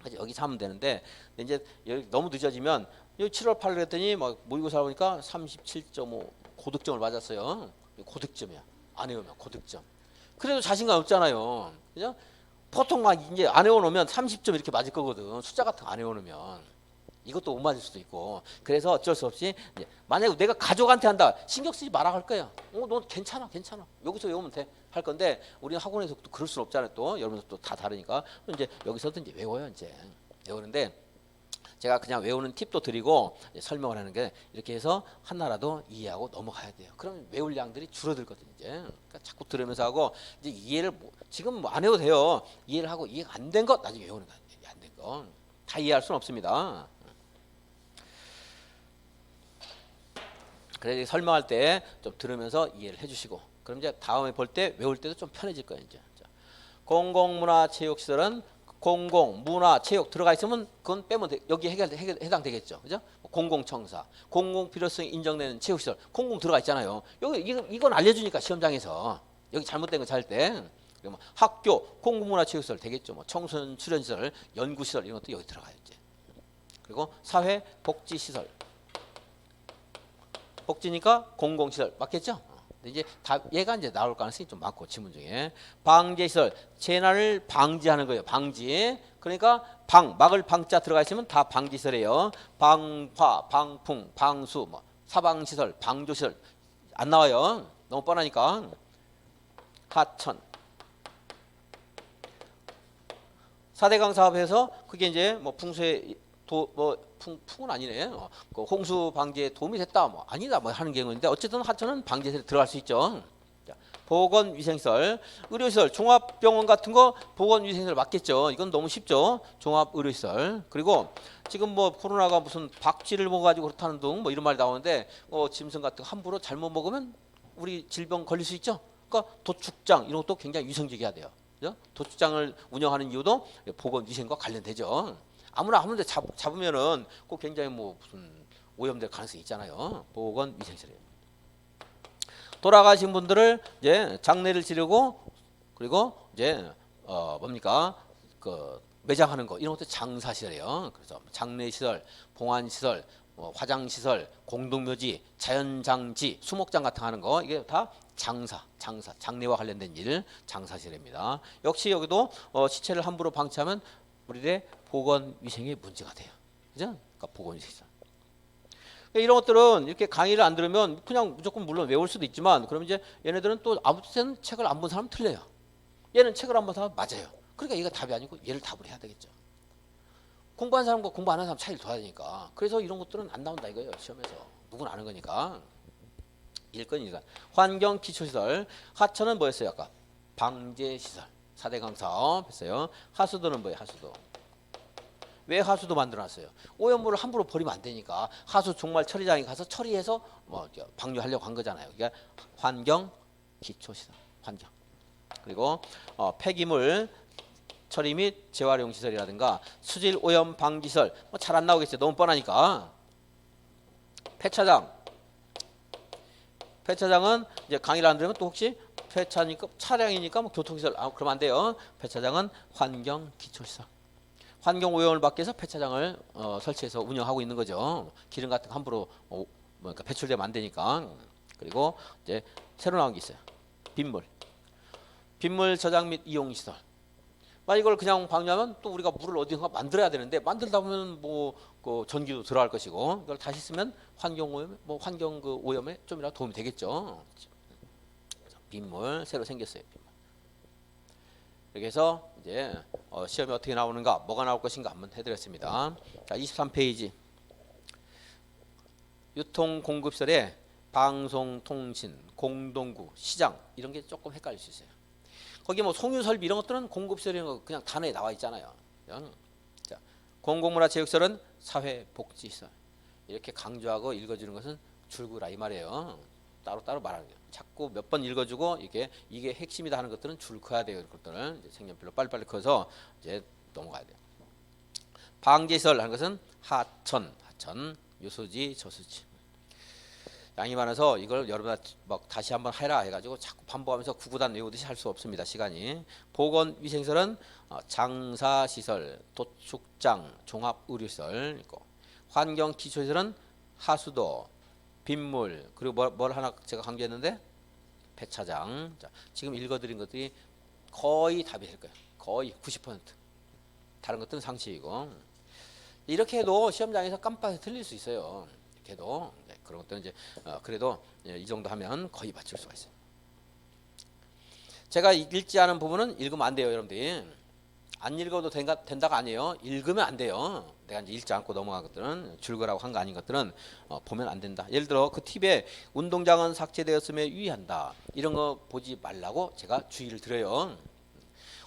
그래서 여기서 하면 되는데 이제 여기 너무 늦어지면 여기 7월 8일 했더니 막 모의고사 보니까 37.5 고득점을 맞았어요. 고득점이야. 안 외우면 고득점. 그래도 자신감 없잖아요. 그죠? 보통 막 이제 안 외워놓으면 30점 이렇게 맞을 거거든. 숫자 같은 거 안 외워놓으면. 이것도 못 맞을 수도 있고. 그래서 어쩔 수 없이 이제 만약에 내가 가족한테 한다. 신경 쓰지 마라 할 거야. 너 괜찮아. 여기서 외우면 돼. 할 건데 우리는 학원에서 또 그럴 수는 없잖아요. 또 여러분들 또 다 다르니까. 이제 여기서도 이제 외워요. 이제 외우는데 제가 그냥 외우는 팁도 드리고 설명을 하는 게 이렇게 해서 하나라도 이해하고 넘어가야 돼요. 그럼 외울 양들이 줄어들거든요. 이제 그러니까 자꾸 들으면서 하고 이제 이해를 지금 뭐 안 해도 돼요. 이해를 하고 이해가 안 된 것 나중에 외우는 거예요. 안 된 거 다 이해할 수는 없습니다. 그래서 설명할 때 좀 들으면서 이해를 해주시고 그럼 이제 다음에 볼 때 외울 때도 좀 편해질 거예요. 이제 공공문화체육시설은 공공, 문화, 체육 들어가 있으면 그건 빼면 여기 해당되겠죠. 그죠? 공공청사, 공공필요성이 인정되는 체육시설, 공공 들어가 있잖아요. 여기 이건 알려주니까 시험장에서 여기 잘못된 거 찾을 때 뭐 학교, 공공문화체육시설 되겠죠. 뭐 청소년 수련시설, 연구시설 이런 것도 여기 들어가요. 이제. 그리고 사회복지시설, 복지니까 공공시설 맞겠죠? 근데 이제 얘가 이제 나올 가능성이 좀 많고 지문 중에 방제시설 재난을 방지하는 거예요. 방지. 그러니까 막을 방자 들어가 있으면 다 방지시설이에요. 방화, 방풍, 방수, 뭐 사방시설, 방조시설 안 나와요. 너무 뻔하니까. 하천. 4대강 사업에서 그게 이제 뭐 풍수에 풍은 아니네. 그 홍수 방지에 도움이 됐다. 뭐 아니다. 뭐 하는 경우인데 어쨌든 하천은 방지에 들어갈 수 있죠. 자, 보건위생시설, 의료시설, 종합병원 같은 거 보건위생시설 맞겠죠. 이건 너무 쉽죠. 종합의료시설. 그리고 지금 뭐 코로나가 무슨 박쥐를 먹어가지고 그렇다는 등 뭐 이런 말이 나오는데 짐승 같은 거 함부로 잘못 먹으면 우리 질병 걸릴 수 있죠. 그러니까 도축장 이런 것도 굉장히 위생적이어야 돼요. 그죠? 도축장을 운영하는 이유도 보건위생과 관련되죠. 아무나 잡으면은 꼭 굉장히 뭐 무슨 오염될 가능성이 있잖아요. 보건위생시설이에요. 돌아가신 분들을 이제 장례를 치르고 그리고 이제 뭡니까 그 매장하는 거 이런 것도 장사시설이에요. 그래서 장례시설, 봉안시설, 화장시설, 공동묘지, 자연장지, 수목장 같은 거 하는 거 이게 다 장례와 관련된 일 장사시설입니다. 역시 여기도 시체를 함부로 방치하면 우리의 보건위생에 문제가 돼요. 그죠? 그러니까 보건위생시설. 이런 것들은 이렇게 강의를 안 들으면 그냥 무조건 물론 외울 수도 있지만 그러면 이제 얘네들은 또 아무 때는 책을 안 본 사람 틀려요. 얘는 책을 안 본 사람 맞아요. 그러니까 얘가 답이 아니고 얘를 답을 해야 되겠죠. 공부한 사람과 공부 안 하는 사람 차이를 둬야 되니까. 그래서 이런 것들은 안 나온다 이거예요. 시험에서. 누구나 아는 거니까. 일건. 환경 기초시설. 하천은 뭐였어요? 아까 방제시설. 4대강 사업 했어요. 하수도는 뭐예요? 하수도. 왜 하수도 만들어놨어요? 오염물을 함부로 버리면 안 되니까 하수 종말 처리장에 가서 처리해서 뭐 방류하려고 한 거잖아요. 그러니까 환경 기초시설. 환경. 그리고 폐기물 처리 및 재활용 시설이라든가 수질 오염 방지 시설 뭐 잘 안 나오겠어요. 너무 뻔하니까. 폐차장은 이제 강의를 안 들으면 또 혹시 폐차니까 차량이니까 뭐 교통시설 그러면 안 돼요. 폐차장은 환경 기초시설. 환경 오염을 막기 위해서 폐차장을 설치해서 운영하고 있는 거죠. 기름 같은 거 함부로 그러니까 배출되면 안 되니까. 그리고 이제 새로 나온 게 있어요. 빗물 저장 및 이용 시설. 이걸 그냥 방류하면 또 우리가 물을 어디서 만들어야 되는데 만들다 보면 그 전기도 들어갈 것이고 이걸 다시 쓰면 환경 오염에 좀이라도 도움이 되겠죠. 빗물 새로 생겼어요. 빗물. 이렇게 해서 이제 시험이 어떻게 나오는가, 뭐가 나올 것인가 한번 해드렸습니다. 자, 23페이지. 유통공급시설에 방송, 통신, 공동구, 시장 이런 게 조금 헷갈릴 수 있어요. 거기 뭐 송유설비 이런 것들은 공급시설 이런 거 그냥 단어에 나와 있잖아요. 자, 공공문화체육시설은 사회복지시설. 이렇게 강조하고 읽어주는 것은 줄구라 이 말이에요. 따로따로 말하는 거예요. 자꾸 몇 번 읽어주고 이게 핵심이다 하는 것들은 줄 커야 돼요. 그것들은 이제 색연필로 빨리빨리 커서 이제 넘어가야 돼요. 방제시설 하는 것은 하천, 유수지, 저수지. 양이 많아서 이걸 여러분 막 다시 한번 해라 해가지고 자꾸 반복하면서 구구단 외우듯이 할 수 없습니다. 시간이. 보건위생시설은 장사시설, 도축장, 종합의료시설 있고 환경기초시설은 하수도, 빗물 그리고 뭘 하나 제가 강조했는데 폐차장. 자, 지금 읽어드린 것들이 거의 답이 될 거예요. 거의 90%. 다른 것들은 상식이고 이렇게 해도 시험장에서 깜빡이 틀릴 수 있어요. 이렇게 해도 그런 것들은 이제 그래도 이 정도 하면 거의 맞출 수가 있어요. 제가 읽지 않은 부분은 읽으면 안 돼요, 여러분들이. 안 읽어도 된다가 아니에요. 읽으면 안 돼요. 내가 이제 읽지 않고 넘어간 것들은 줄거라고 한 거 아닌 것들은 보면 안 된다. 예를 들어 그 팁에 운동장은 삭제되었음에 유의한다. 이런 거 보지 말라고 제가 주의를 드려요.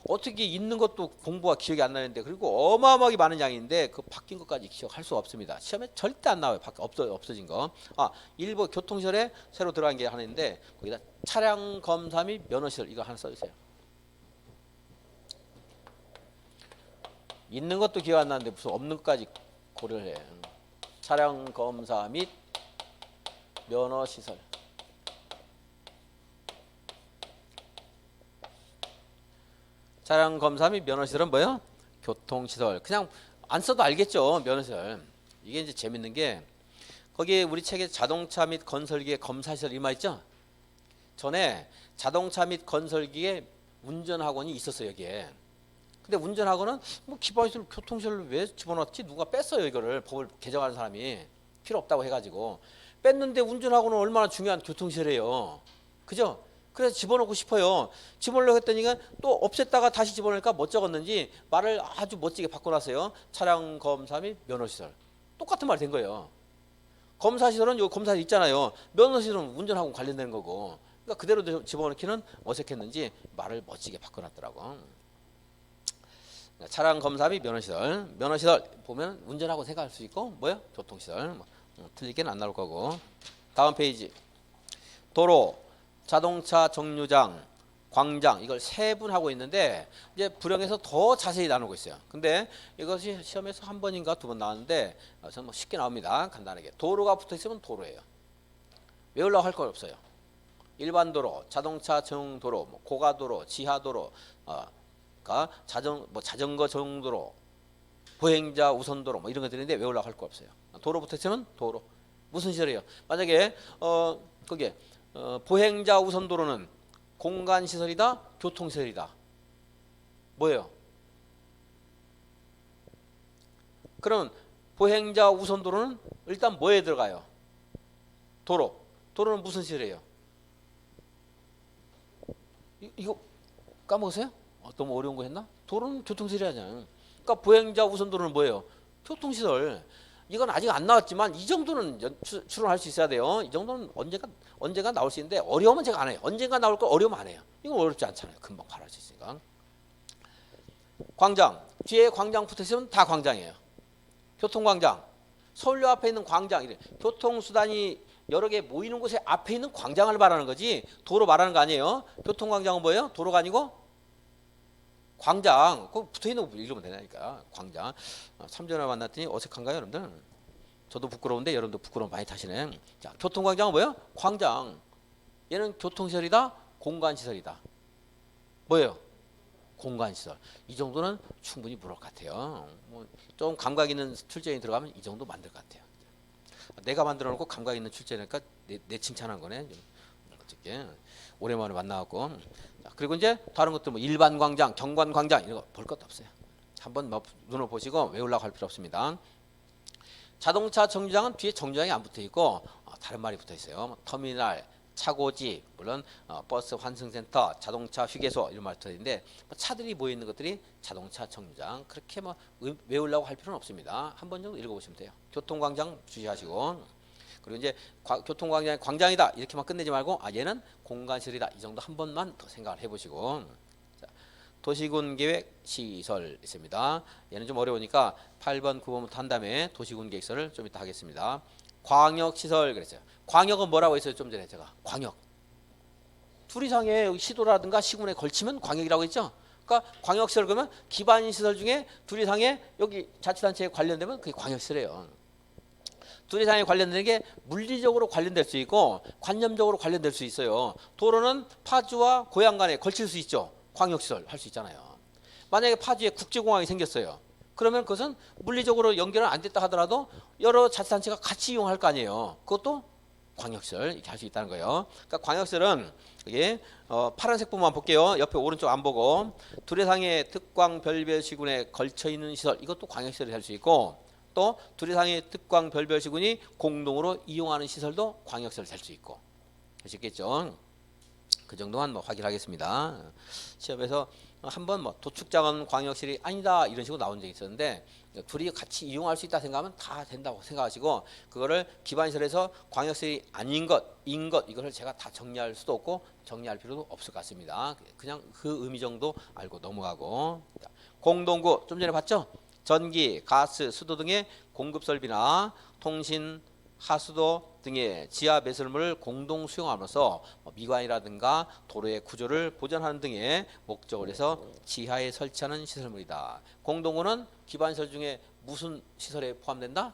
어떻게 있는 것도 공부가 기억이 안 나는데 그리고 어마어마하게 많은 양인데 그 바뀐 것까지 기억할 수 없습니다. 시험에 절대 안 나와요. 없어진 거. 일부 교통시설에 새로 들어간 게 하나 있는데 거기다 차량 검사 및 면허시설 이거 하나 써주세요. 있는 것도 기억 안 나는데 무슨 없는 것까지 고려를 해. 차량 검사 및 면허시설. 차량 검사 및 면허시설은 뭐예요? 교통시설. 그냥 안 써도 알겠죠. 면허시설. 이게 이제 재밌는 게 거기에 우리 책에 자동차 및 건설기의 검사시설 이마 있죠? 전에 자동차 및 건설기의 운전학원이 있었어요 여기에. 근데 운전학원은 뭐 기반시설 교통시설을 왜 집어넣었지? 누가 뺐어요 이거를. 법을 개정하는 사람이 필요 없다고 해가지고 뺐는데 운전학원은 얼마나 중요한 교통시설이에요. 그죠? 그래서 집어넣고 싶어요. 집어넣으려고 했더니 또 없앴다가 다시 집어넣으니까 뭐 적었는지 말을 아주 멋지게 바꿔놨어요. 차량 검사 및 면허시설. 똑같은 말이 된 거예요. 검사시설은 요 검사시설 있잖아요. 면허시설은 운전학원 관련된 거고. 그러니까 그대로 집어넣기는 어색했는지 말을 멋지게 바꿔놨더라고. 차량 검사 및 면허시설. 면허시설 보면 운전하고 생각할 수 있고 뭐요? 교통시설. 틀리게는 안 나올 거고. 다음 페이지. 도로, 자동차 정류장, 광장 이걸 세분하고 있는데 이제 불형에서 더 자세히 나누고 있어요. 근데 이것이 시험에서 한 번인가 두 번 나왔는데 저는 뭐 쉽게 나옵니다. 간단하게. 도로가 붙어 있으면 도로예요. 외우려고 할 거 없어요. 일반 도로, 자동차 전용 도로, 뭐 고가도로, 지하도로, 자전거 전용도로, 보행자 우선도로 뭐 이런 것들인데 외우려고 할 거 없어요. 도로 붙어 있으면 도로. 무슨 시설이에요? 만약에 거기에 보행자 우선도로는 공간시설이다, 교통시설이다. 뭐예요? 그럼 보행자 우선도로는 일단 뭐에 들어가요? 도로. 도로는 무슨 시설이에요? 이거 까먹으세요? 너무 어려운 거 했나? 도로는 교통시설이잖아요. 그러니까 보행자 우선도로는 뭐예요? 교통시설. 이건 아직 안 나왔지만 이 정도는 추론할 수 있어야 돼요. 이 정도는 언젠가 나올 수 있는데 어려우면 제가 안 해요. 언젠가 나올 거 어려우면 안 해요. 이건 어렵지 않잖아요. 금방 바로 할 수 있으니까. 광장. 뒤에 광장 붙어 있으면 다 광장이에요. 교통광장. 서울역 앞에 있는 광장. 이래. 교통수단이 여러 개 모이는 곳에 앞에 있는 광장을 말하는 거지 도로 말하는 거 아니에요. 교통광장은 뭐예요? 도로가 아니고 광장. 그 붙어있는 거 읽으면 되니까 광장. 3전에 만났더니 어색한가요 여러분들? 저도 부끄러운데 여러분도 부끄러움 많이 타시네. 자, 교통광장은 뭐예요? 광장. 얘는 교통시설이다, 공간시설이다. 뭐예요? 공간시설. 이 정도는 충분히 물을 것 같아요. 좀 감각 있는 출제인이 들어가면 이 정도 만들 것 같아요. 내가 만들어 놓고 감각 있는 출제니까 내 칭찬한 거네. 어떻게 오랜만에 만나갖고. 그리고 이제 다른 것도 뭐 일반 광장, 경관 광장 이런 거 볼 것도 없어요. 한번 눈을 보시고 외우려고 할 필요 없습니다. 자동차 정류장은 뒤에 정류장이 안 붙어 있고 다른 말이 붙어 있어요. 터미널, 차고지, 물론 버스 환승센터, 자동차 휴게소 이런 말이 붙어 있는데 차들이 모여 있는 것들이 자동차 정류장. 그렇게 외우려고 할 필요는 없습니다. 한 번 정도 읽어보시면 돼요. 교통광장 주의하시고. 그리고 이제 교통광장이 광장이다 이렇게만 끝내지 말고 얘는 공간시설이다 이 정도 한 번만 더 생각을 해보시고. 자, 도시군계획 시설 있습니다. 얘는 좀 어려우니까 8번 9번부터 한 다음에 도시군계획시설을 좀 이따 하겠습니다. 광역시설 그랬어요. 광역은 뭐라고 했어요? 좀 전에 제가 광역 둘 이상의 시도라든가 시군에 걸치면 광역이라고 했죠. 그러니까 광역시설 그러면 기반시설 중에 둘 이상의 여기 자치단체에 관련되면 그게 광역시설이에요. 둘 이상에 관련된 게 물리적으로 관련될 수 있고 관념적으로 관련될 수 있어요. 도로는 파주와 고향 간에 걸칠 수 있죠. 광역시설 할 수 있잖아요. 만약에 파주에 국제공항이 생겼어요. 그러면 그것은 물리적으로 연결은 안 됐다 하더라도 여러 자치단체가 같이 이용할 거 아니에요. 그것도 광역시설 이렇게 할 수 있다는 거예요. 그러니까 광역시설은 이게 파란색 부분만 볼게요. 옆에 오른쪽 안 보고 둘 이상의 특광 별별 시군에 걸쳐 있는 시설 이것도 광역시설이 될 수 있고 또 둘 이상의 특광 별별 시군이 공동으로 이용하는 시설도 광역시설 될 수 있고 아시겠죠? 그 정도만 확인하겠습니다. 시험에서 한번 도축장은 광역시설이 아니다 이런 식으로 나온 적이 있었는데 둘이 같이 이용할 수 있다 생각하면 다 된다고 생각하시고 그거를 기반시설에서 광역시설이 아닌 인 것 이것을 제가 다 정리할 수도 없고 정리할 필요도 없을 것 같습니다. 그냥 그 의미 정도 알고 넘어가고. 공동구 좀 전에 봤죠? 전기, 가스, 수도 등의 공급 설비나 통신, 하수도 등의 지하 배설물을 공동 수용함으로써 미관이라든가 도로의 구조를 보존하는 등의 목적을 해서 지하에 설치하는 시설물이다. 공동구는 기반시설 중에 무슨 시설에 포함된다?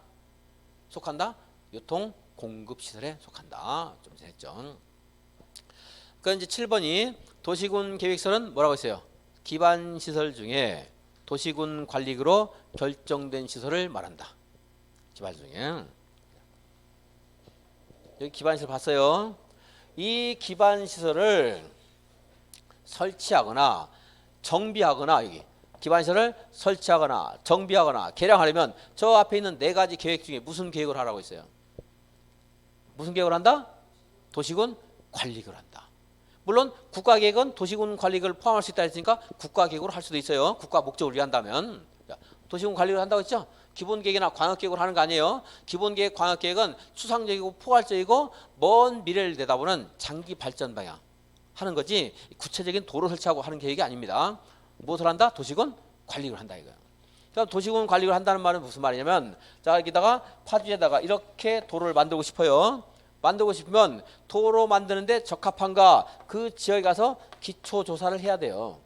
속한다? 유통 공급 시설에 속한다. 좀 전에 했죠. 그러니까 이제 7번이 도시군 계획서는 뭐라고 했어요? 기반시설 중에 도시군 관리구로 결정된 시설을 말한다. 기반 중에. 여기 기반시설 봤어요. 이 기반시설을 설치하거나 정비하거나 여기 기반시설을 설치하거나 정비하거나 개량하려면 저 앞에 있는 네 가지 계획 중에 무슨 계획을 하라고 했어요? 무슨 계획을 한다? 도시군 관리계획을 한다. 물론 국가계획은 도시군 관리계획을 포함할 수 있다 했으니까 국가계획으로 할 수도 있어요. 국가 목적을 위한다면. 도시군 관리계획을 한다고 했죠? 기본계획이나 광역계획을 하는 거 아니에요. 기본계획, 광역계획은 추상적이고 포괄적이고 먼 미래를 내다보는 장기 발전 방향 하는 거지 구체적인 도로 설치하고 하는 계획이 아닙니다. 무엇을 한다? 도시군 관리를 한다 이거예요. 그럼 도시군 관리를 한다는 말은 무슨 말이냐면 자 여기다가 파주에다가 이렇게 도로를 만들고 싶어요. 만들고 싶으면 도로 만드는데 적합한가 그 지역에 가서 기초 조사를 해야 돼요.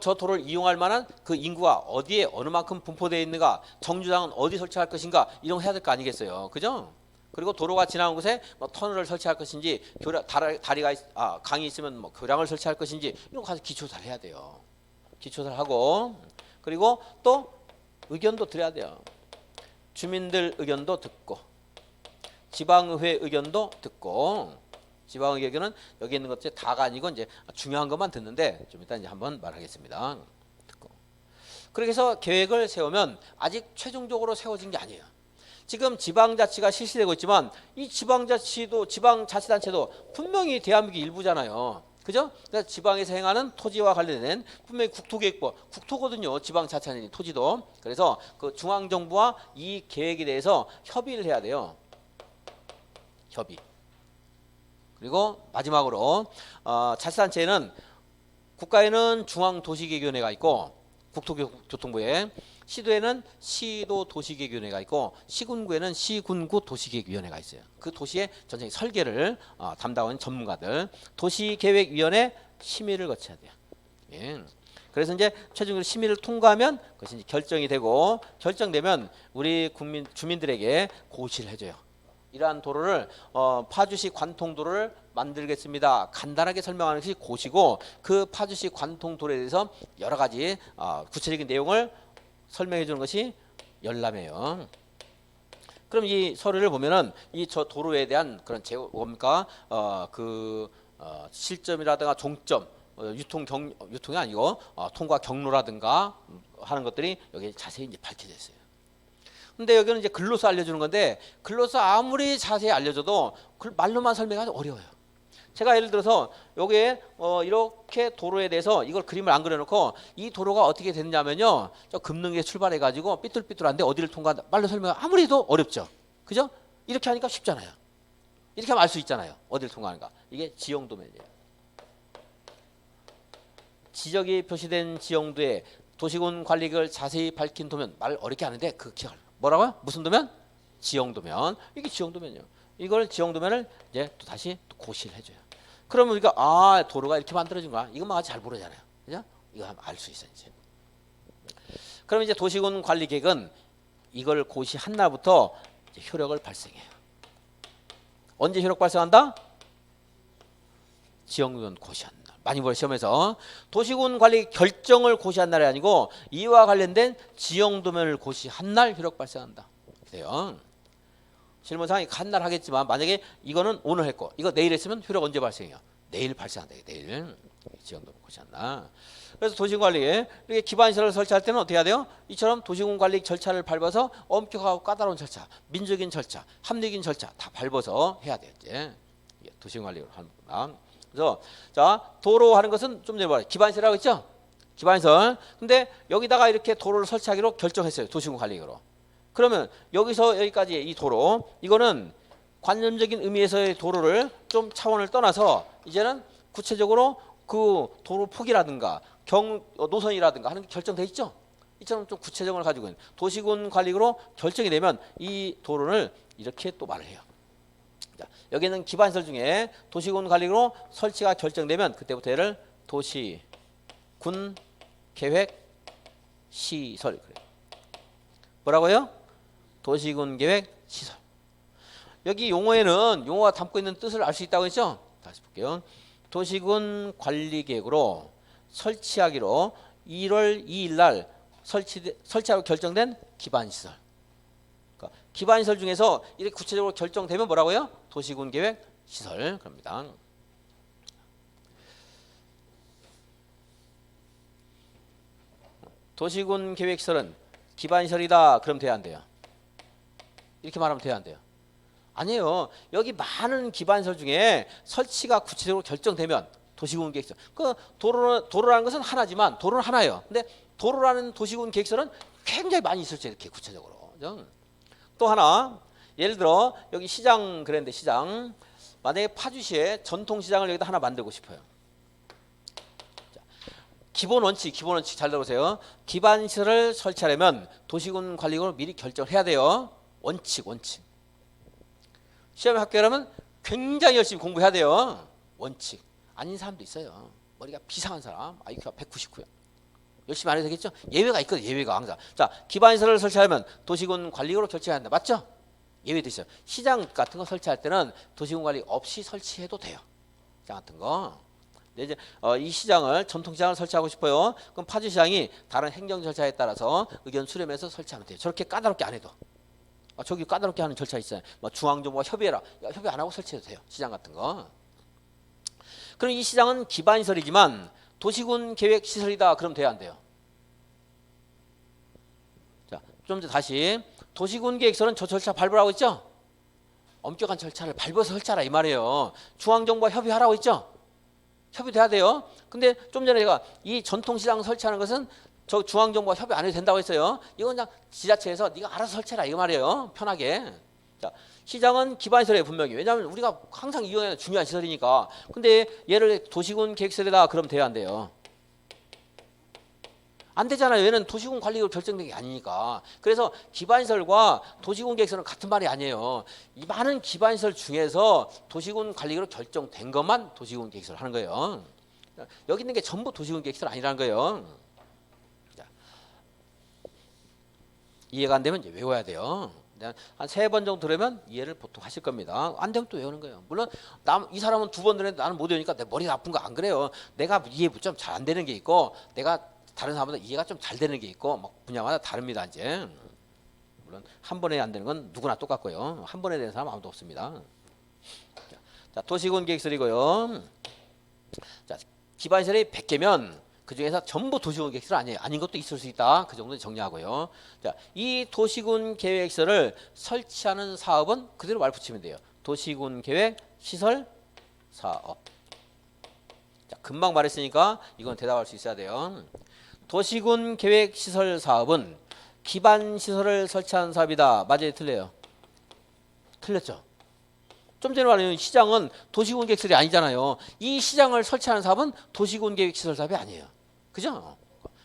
저 도로를 이용할 만한 그 인구가 어디에 어느 만큼 분포되어 있는가, 정류장은 어디 설치할 것인가 이런 거 해야 될 거 아니겠어요. 그죠? 그리고 도로가 지나는 곳에 뭐 터널을 설치할 것인지 강이 있으면 뭐 교량을 설치할 것인지 이런 거 가서 기초조사를 해야 돼요. 기초조사를 하고 그리고 또 의견도 드려야 돼요. 주민들 의견도 듣고 지방의회 의견도 듣고 지방의회 의견은 여기 있는 것들 다가 아니고 이제 중요한 것만 듣는데 좀 이따 이제 한번 말하겠습니다. 듣고 그렇게 해서 계획을 세우면 아직 최종적으로 세워진 게 아니에요. 지금 지방자치가 실시되고 있지만 이 지방자치도 지방자치단체도 분명히 대한민국의 일부잖아요. 그죠? 그래서 지방에서 행하는 토지와 관련된 분명히 국토계획법, 국토거든요. 지방자치하는 토지도. 그래서 그 중앙정부와 이 계획에 대해서 협의를 해야 돼요. 협의. 그리고 마지막으로 자치단체에는 국가에는 중앙도시계획위원회가 있고 국토교통부에 시도에는 시도도시계획위원회가 있고 시군구에는 시군구도시계획위원회가 있어요. 그 도시의 전체적인 설계를 담당하는 전문가들 도시계획위원회 심의를 거쳐야 돼요. 예. 그래서 이제 최종적으로 심의를 통과하면 그것이 이제 결정이 되고 결정되면 우리 주민들에게 고시를 해줘요. 이러한 도로를 파주시 관통도로를 만들겠습니다. 간단하게 설명하는 것이 고시고 그 파주시 관통도로에 대해서 여러 가지 구체적인 내용을 설명해 주는 것이 열람이에요. 그럼 이 서류를 보면은 이 저 도로에 대한 그런 뭡니까 실점이라든가 종점 유통이 아니고 통과 경로라든가 하는 것들이 여기 자세히 이제 밝혀져 있어요. 근데 여기는 이제 글로서 알려주는 건데 글로서 아무리 자세히 알려줘도 말로만 설명하기 어려워요. 제가 예를 들어서 여기에 이렇게 도로에 대해서 이걸 그림을 안 그려놓고 이 도로가 어떻게 됐냐면요. 저 금능에 출발해가지고 삐뚤삐뚤한데 어디를 통과한다. 말로 설명 아무리 해도 어렵죠. 그죠? 이렇게 하니까 쉽잖아요. 이렇게 하면 알 수 있잖아요. 어디를 통과하는가. 이게 지형도면이에요. 지적이 표시된 지형도에 도시군 관리계획을 자세히 밝힌 도면 말 어렵게 하는데 그 기억을 뭐라고요? 무슨 도면? 지형도면. 이게 지형도면이에요. 이걸 지형도면을 이제 또 다시 또 고시를 해줘요. 그러면 우리가 도로가 이렇게 만들어진 거야. 이것만 잘 모르잖아요. 그죠? 이거 하면 알 수 있어 이제. 그럼 이제 도시군 관리계획은 이걸 고시한 날부터 이제 효력을 발생해요. 언제 효력 발생한다? 지형도면 고시한 날. 많이 볼 시험에서 도시군 관리 결정을 고시한 날이 아니고 이와 관련된 지형도면을 고시한 날 효력 발생한다. 그래요. 실무상 한 날 하겠지만 만약에 이거는 오늘 했고 이거 내일 했으면 효력 언제 발생해요? 내일 발생한다. 내일 지형도면 고시한 날. 그래서 도시군관리에 이렇게 기반시설을 설치할 때는 어떻게 해야 돼요? 이처럼 도시군관리 절차를 밟아서 엄격하고 까다로운 절차, 민족인 절차, 합리적인 절차 다 밟아서 해야 돼요. 이제 도시군관리를 하는 거구나. 그래서 자 도로 하는 것은 좀 전에 말해 기반시설이라고 했죠? 기반시설. 근데 여기다가 이렇게 도로를 설치하기로 결정했어요. 도시군 관리계획으로. 그러면 여기서 여기까지 이 도로 이거는 관념적인 의미에서의 도로를 좀 차원을 떠나서 이제는 구체적으로 그 도로 폭이라든가 노선이라든가 하는 게 결정돼 있죠? 이처럼 좀 구체적을 가지고 있는 도시군 관리계획으로 결정이 되면 이 도로를 이렇게 또 말을 해요. 자, 여기는 기반시설 중에 도시군 관리로 설치가 결정되면 그때부터 얘를 도시군 계획 시설 그래요. 뭐라고요? 도시군 계획 시설. 여기 용어에는 용어가 담고 있는 뜻을 알 수 있다고 했죠? 다시 볼게요. 도시군 관리계획으로 설치하기로 1월 2일 날 설치하고 결정된 기반시설. 그러니까 기반시설 중에서 이렇게 구체적으로 결정되면 뭐라고요? 도시군 계획 시설 그럽니다. 도시군 계획 시설은 기반시설이다. 그럼 돼야 안 돼요? 이렇게 말하면 돼야 안 돼요? 아니에요. 여기 많은 기반시설 중에 설치가 구체적으로 결정되면 도시군 계획시설. 그 도로라는 것은 하나지만 도로는 하나예요. 근데 도로라는 도시군 계획시설은 굉장히 많이 있을지 이렇게 구체적으로. 그죠? 또 하나 예를 들어 여기 시장 그랬는데 시장 만약에 파주시에 전통시장을 여기다 하나 만들고 싶어요. 자, 기본 원칙 잘 들어보세요. 기반시설을 설치하려면 도시군 관리국으로 미리 결정을 해야 돼요. 원칙 시험에 합격하려면 굉장히 열심히 공부해야 돼요. 원칙 아닌 사람도 있어요. 머리가 비상한 사람 IQ가 199야. 열심히 안 해도 되겠죠? 예외가 있거든요. 예외가 항상. 자, 기반시설을 설치하려면 도시군 관리국으로 결정해야 한다. 맞죠? 예외도 있어요. 시장 같은 거 설치할 때는 도시군 관리 없이 설치해도 돼요. 시장 같은 거. 이제 이 시장을 전통시장을 설치하고 싶어요. 그럼 파주시장이 다른 행정 절차에 따라서 의견 수렴해서 설치하면 돼요. 저렇게 까다롭게 안 해도. 저기 까다롭게 하는 절차 있어요. 뭐 중앙정부와 협의해라. 협의 안 하고 설치해도 돼요. 시장 같은 거. 그럼 이 시장은 기반시설이지만 도시군 계획 시설이다. 그럼 돼야 안 돼요? 자, 좀 더 다시 도시군 계획시설은 저 절차 밟으라고 했죠? 엄격한 절차를 밟아서 설치하라 이 말이에요. 중앙정부와 협의하라고 했죠? 협의돼야 돼요. 근데 좀 전에 제가 이 전통시장 설치하는 것은 저 중앙정부와 협의 안 해도 된다고 했어요. 이건 그냥 지자체에서 네가 알아서 설치해라 이 말이에요. 편하게. 자, 시장은 기반시설이에요 분명히. 왜냐하면 우리가 항상 이용하는 중요한 시설이니까. 근데 얘를 도시군 계획시설이다 그럼 돼야 안 돼요? 안 되잖아요. 얘는 도시군 관리로 결정된 게 아니니까. 그래서 기반시설과 도시군 계획시설은 같은 말이 아니에요. 이 많은 기반시설 중에서 도시군 관리로 결정된 것만 도시군 계획시설 하는 거예요. 여기 있는 게 전부 도시군 계획시설 아니라는 거예요. 자, 이해가 안 되면 이제 외워야 돼요. 한 3번 정도 들으면 이해를 보통 하실 겁니다. 안 되면 또 외우는 거예요. 물론 이 사람은 2번 들었는데 나는 못 외우니까 내 머리가 아픈 거 안 그래요. 내가 이해 좀 잘 안 되는 게 있고 내가 다른 사람보다 이해가 좀 잘 되는 게 있고 막 분야마다 다릅니다. 이제 물론 한 번에 안 되는 건 누구나 똑같고요. 한 번에 되는 사람 아무도 없습니다. 자, 도시군 계획설이고요. 자, 기반시설이 100개면 그 중에서 전부 도시군 계획설 아니에요. 아닌 것도 있을 수 있다. 그 정도 정리하고요. 자, 이 도시군 계획설을 설치하는 사업은 그대로 말 붙이면 돼요. 도시군 계획 시설 사업. 자, 금방 말했으니까 이건 대답할 수 있어야 돼요. 도시군 계획 시설 사업은 기반 시설을 설치하는 사업이다. 맞아요, 틀려요? 틀렸죠. 좀 전에 말한 시장은 도시군 계획시설이 아니잖아요. 이 시장을 설치하는 사업은 도시군 계획시설 사업이 아니에요. 그죠?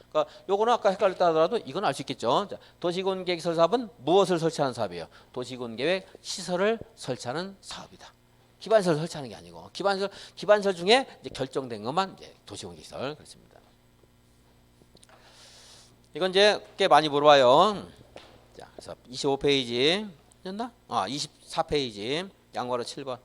그러니까 요거는 아까 헷갈렸다 하더라도 이건 알 수 있겠죠. 자, 도시군 계획시설 사업은 무엇을 설치하는 사업이에요? 도시군 계획 시설을 설치하는 사업이다. 기반시설 설치하는 게 아니고 기반시설 중에 이제 결정된 것만 이제 도시군 계획시설 그렇습니다. 이건 이제 꽤 많이 물어봐요. 자, 그래서 25페이지였나? 24페이지. 양괄호 7번.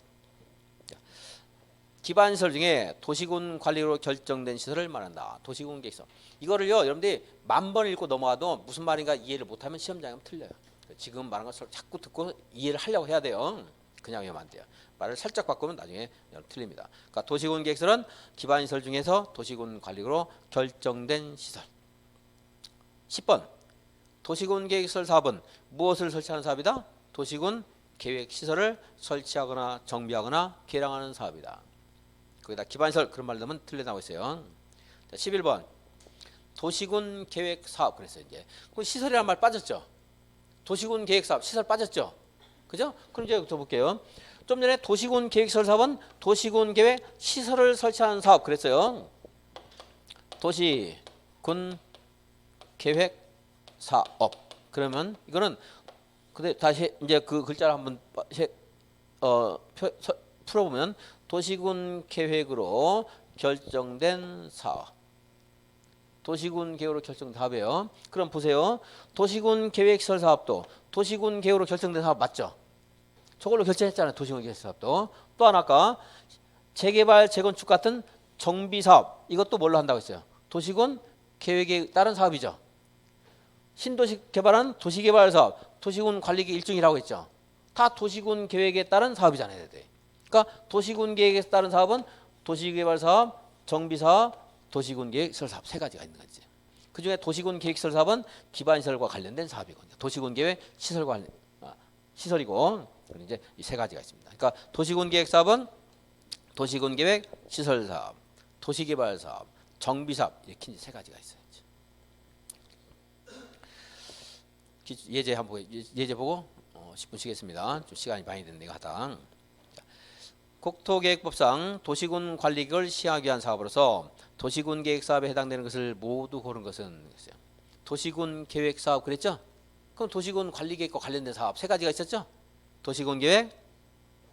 기반시설 중에 도시군 관리로 결정된 시설을 말한다. 도시군 계획시설. 이거를요, 여러분들이 10,000번 읽고 넘어가도 무슨 말인가 이해를 못하면 시험장에 틀려요. 지금 말한 것을 자꾸 듣고 이해를 하려고 해야 돼요. 그냥 하면 안 돼요. 말을 살짝 바꾸면 나중에 틀립니다. 그러니까 도시군 계획시설은 기반시설 중에서 도시군 관리로 결정된 시설. 10번. 도시군 계획시설 사업은 무엇을 설치하는 사업이다? 도시군 계획시설을 설치하거나 정비하거나 개량하는 사업이다. 거기다 기반시설 그런 말 넣으면 틀려나오고 있어요. 자, 11번. 도시군 계획 사업 그랬어요. 이제 그 시설이란 말 빠졌죠. 도시군 계획 사업 시설 빠졌죠. 그죠? 그럼 이제 더 볼게요. 좀 전에 도시군 계획시설 사업은 도시군 계획 시설을 설치하는 사업 그랬어요. 도시군 계획 사업. 그러면 이거는 근데 다시 이제 그 글자를 한번 풀어보면 도시군 계획으로 결정된 사업. 도시군 계획으로 결정된 사업이에요. 그럼 보세요. 도시군 계획시설 사업도 도시군 계획으로 결정된 사업 맞죠? 저걸로 결정했잖아요. 도시군 계획 사업도. 또 하나 아까 재개발, 재건축 같은 정비 사업 이것도 뭘로 한다고 했어요? 도시군 계획에 따른 사업이죠. 신도시 개발은 도시개발 사업, 도시군 관리계 일종이라고 했죠. 다 도시군 계획에 따른 사업이잖아요. 그러니까 도시군 계획에 따른 사업은 도시개발 사업, 정비 사업, 도시군 계획 시설 사업 세 가지가 있는 거지. 그중에 도시군 계획 시설 사업은 기반시설과 관련된 사업이거든요. 도시군 계획 시설과 시설이고 이제 이 세 가지가 있습니다. 그러니까 도시군 계획 사업은 도시군 계획 시설 사업, 도시개발 사업, 정비 사업 이렇게 세 가지가 있어요. 예제 한번 예제 보고 10분 쉬겠습니다. 좀 시간이 많이 됐네 이거 하다. 국토계획법상 도시군 관리계획을 시행하기 위한 사업으로서 도시군 계획 사업에 해당되는 것을 모두 고른 것은 도시군 계획 사업 그랬죠? 그럼 도시군 관리계획과 관련된 사업 세 가지가 있었죠? 도시군 계획,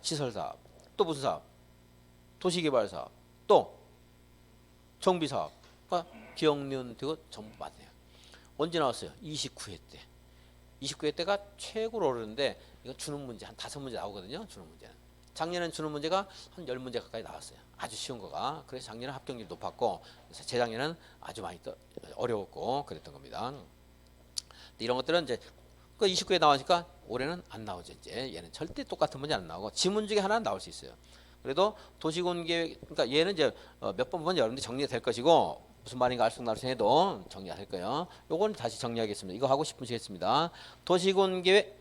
시설 사업, 또 무슨 사업? 도시개발 사업, 또 정비 사업. 기억년 되고 전부 맞네요. 언제 나왔어요? 29회 때. 29회 때가 최고로 어려운데 이거 주는 문제 한 5문제 나오거든요. 주는 문제는. 작년엔 주는 문제가 한 10문제 가까이 나왔어요. 아주 쉬운 거가. 그래서 작년은 합격률이 높았고 재작년은 아주 많이 어려웠고 그랬던 겁니다. 이런 것들은 이제 그 29에 나오니까 올해는 안 나오죠. 이제 얘는 절대 똑같은 문제 안 나오고 지문 중에 하나는 나올 수 있어요. 그래도 도시군 계획 그러니까 얘는 이제 몇 번 보면 여러분들 정리가 될 것이고 무슨 말인가 알쏭달쏭해도 정리가 될 거예요. 요건 다시 정리하겠습니다. 이거 하고 10분 쉬겠습니다. 도시군 계획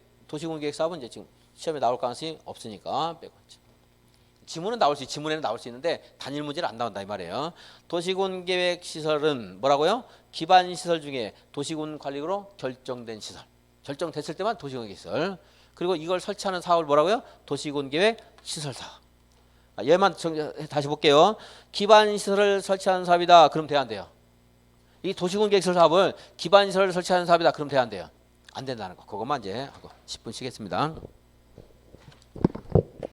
사업은 이제 지금 시험에 나올 가능성이 없으니까 빼고 지문은 나올 수 지문에는 나올 수 있는데 단일 문제는 안 나온다 이 말이에요. 도시군 계획 시설은 뭐라고요? 기반 시설 중에 도시군 관리로 결정된 시설. 결정됐을 때만 도시군 계획 시설. 그리고 이걸 설치하는 사업을 뭐라고요? 도시군 계획 시설 사업. 얘만 다시 볼게요. 기반 시설을 설치하는 사업이다. 그럼 돼야 안 돼요? 이 도시군 계획 시설 사업을 기반 시설을 설치하는 사업이다. 그럼 돼야 안 돼요? 안 된다는 거. 그것만 이제 하고 10분 쉬겠습니다.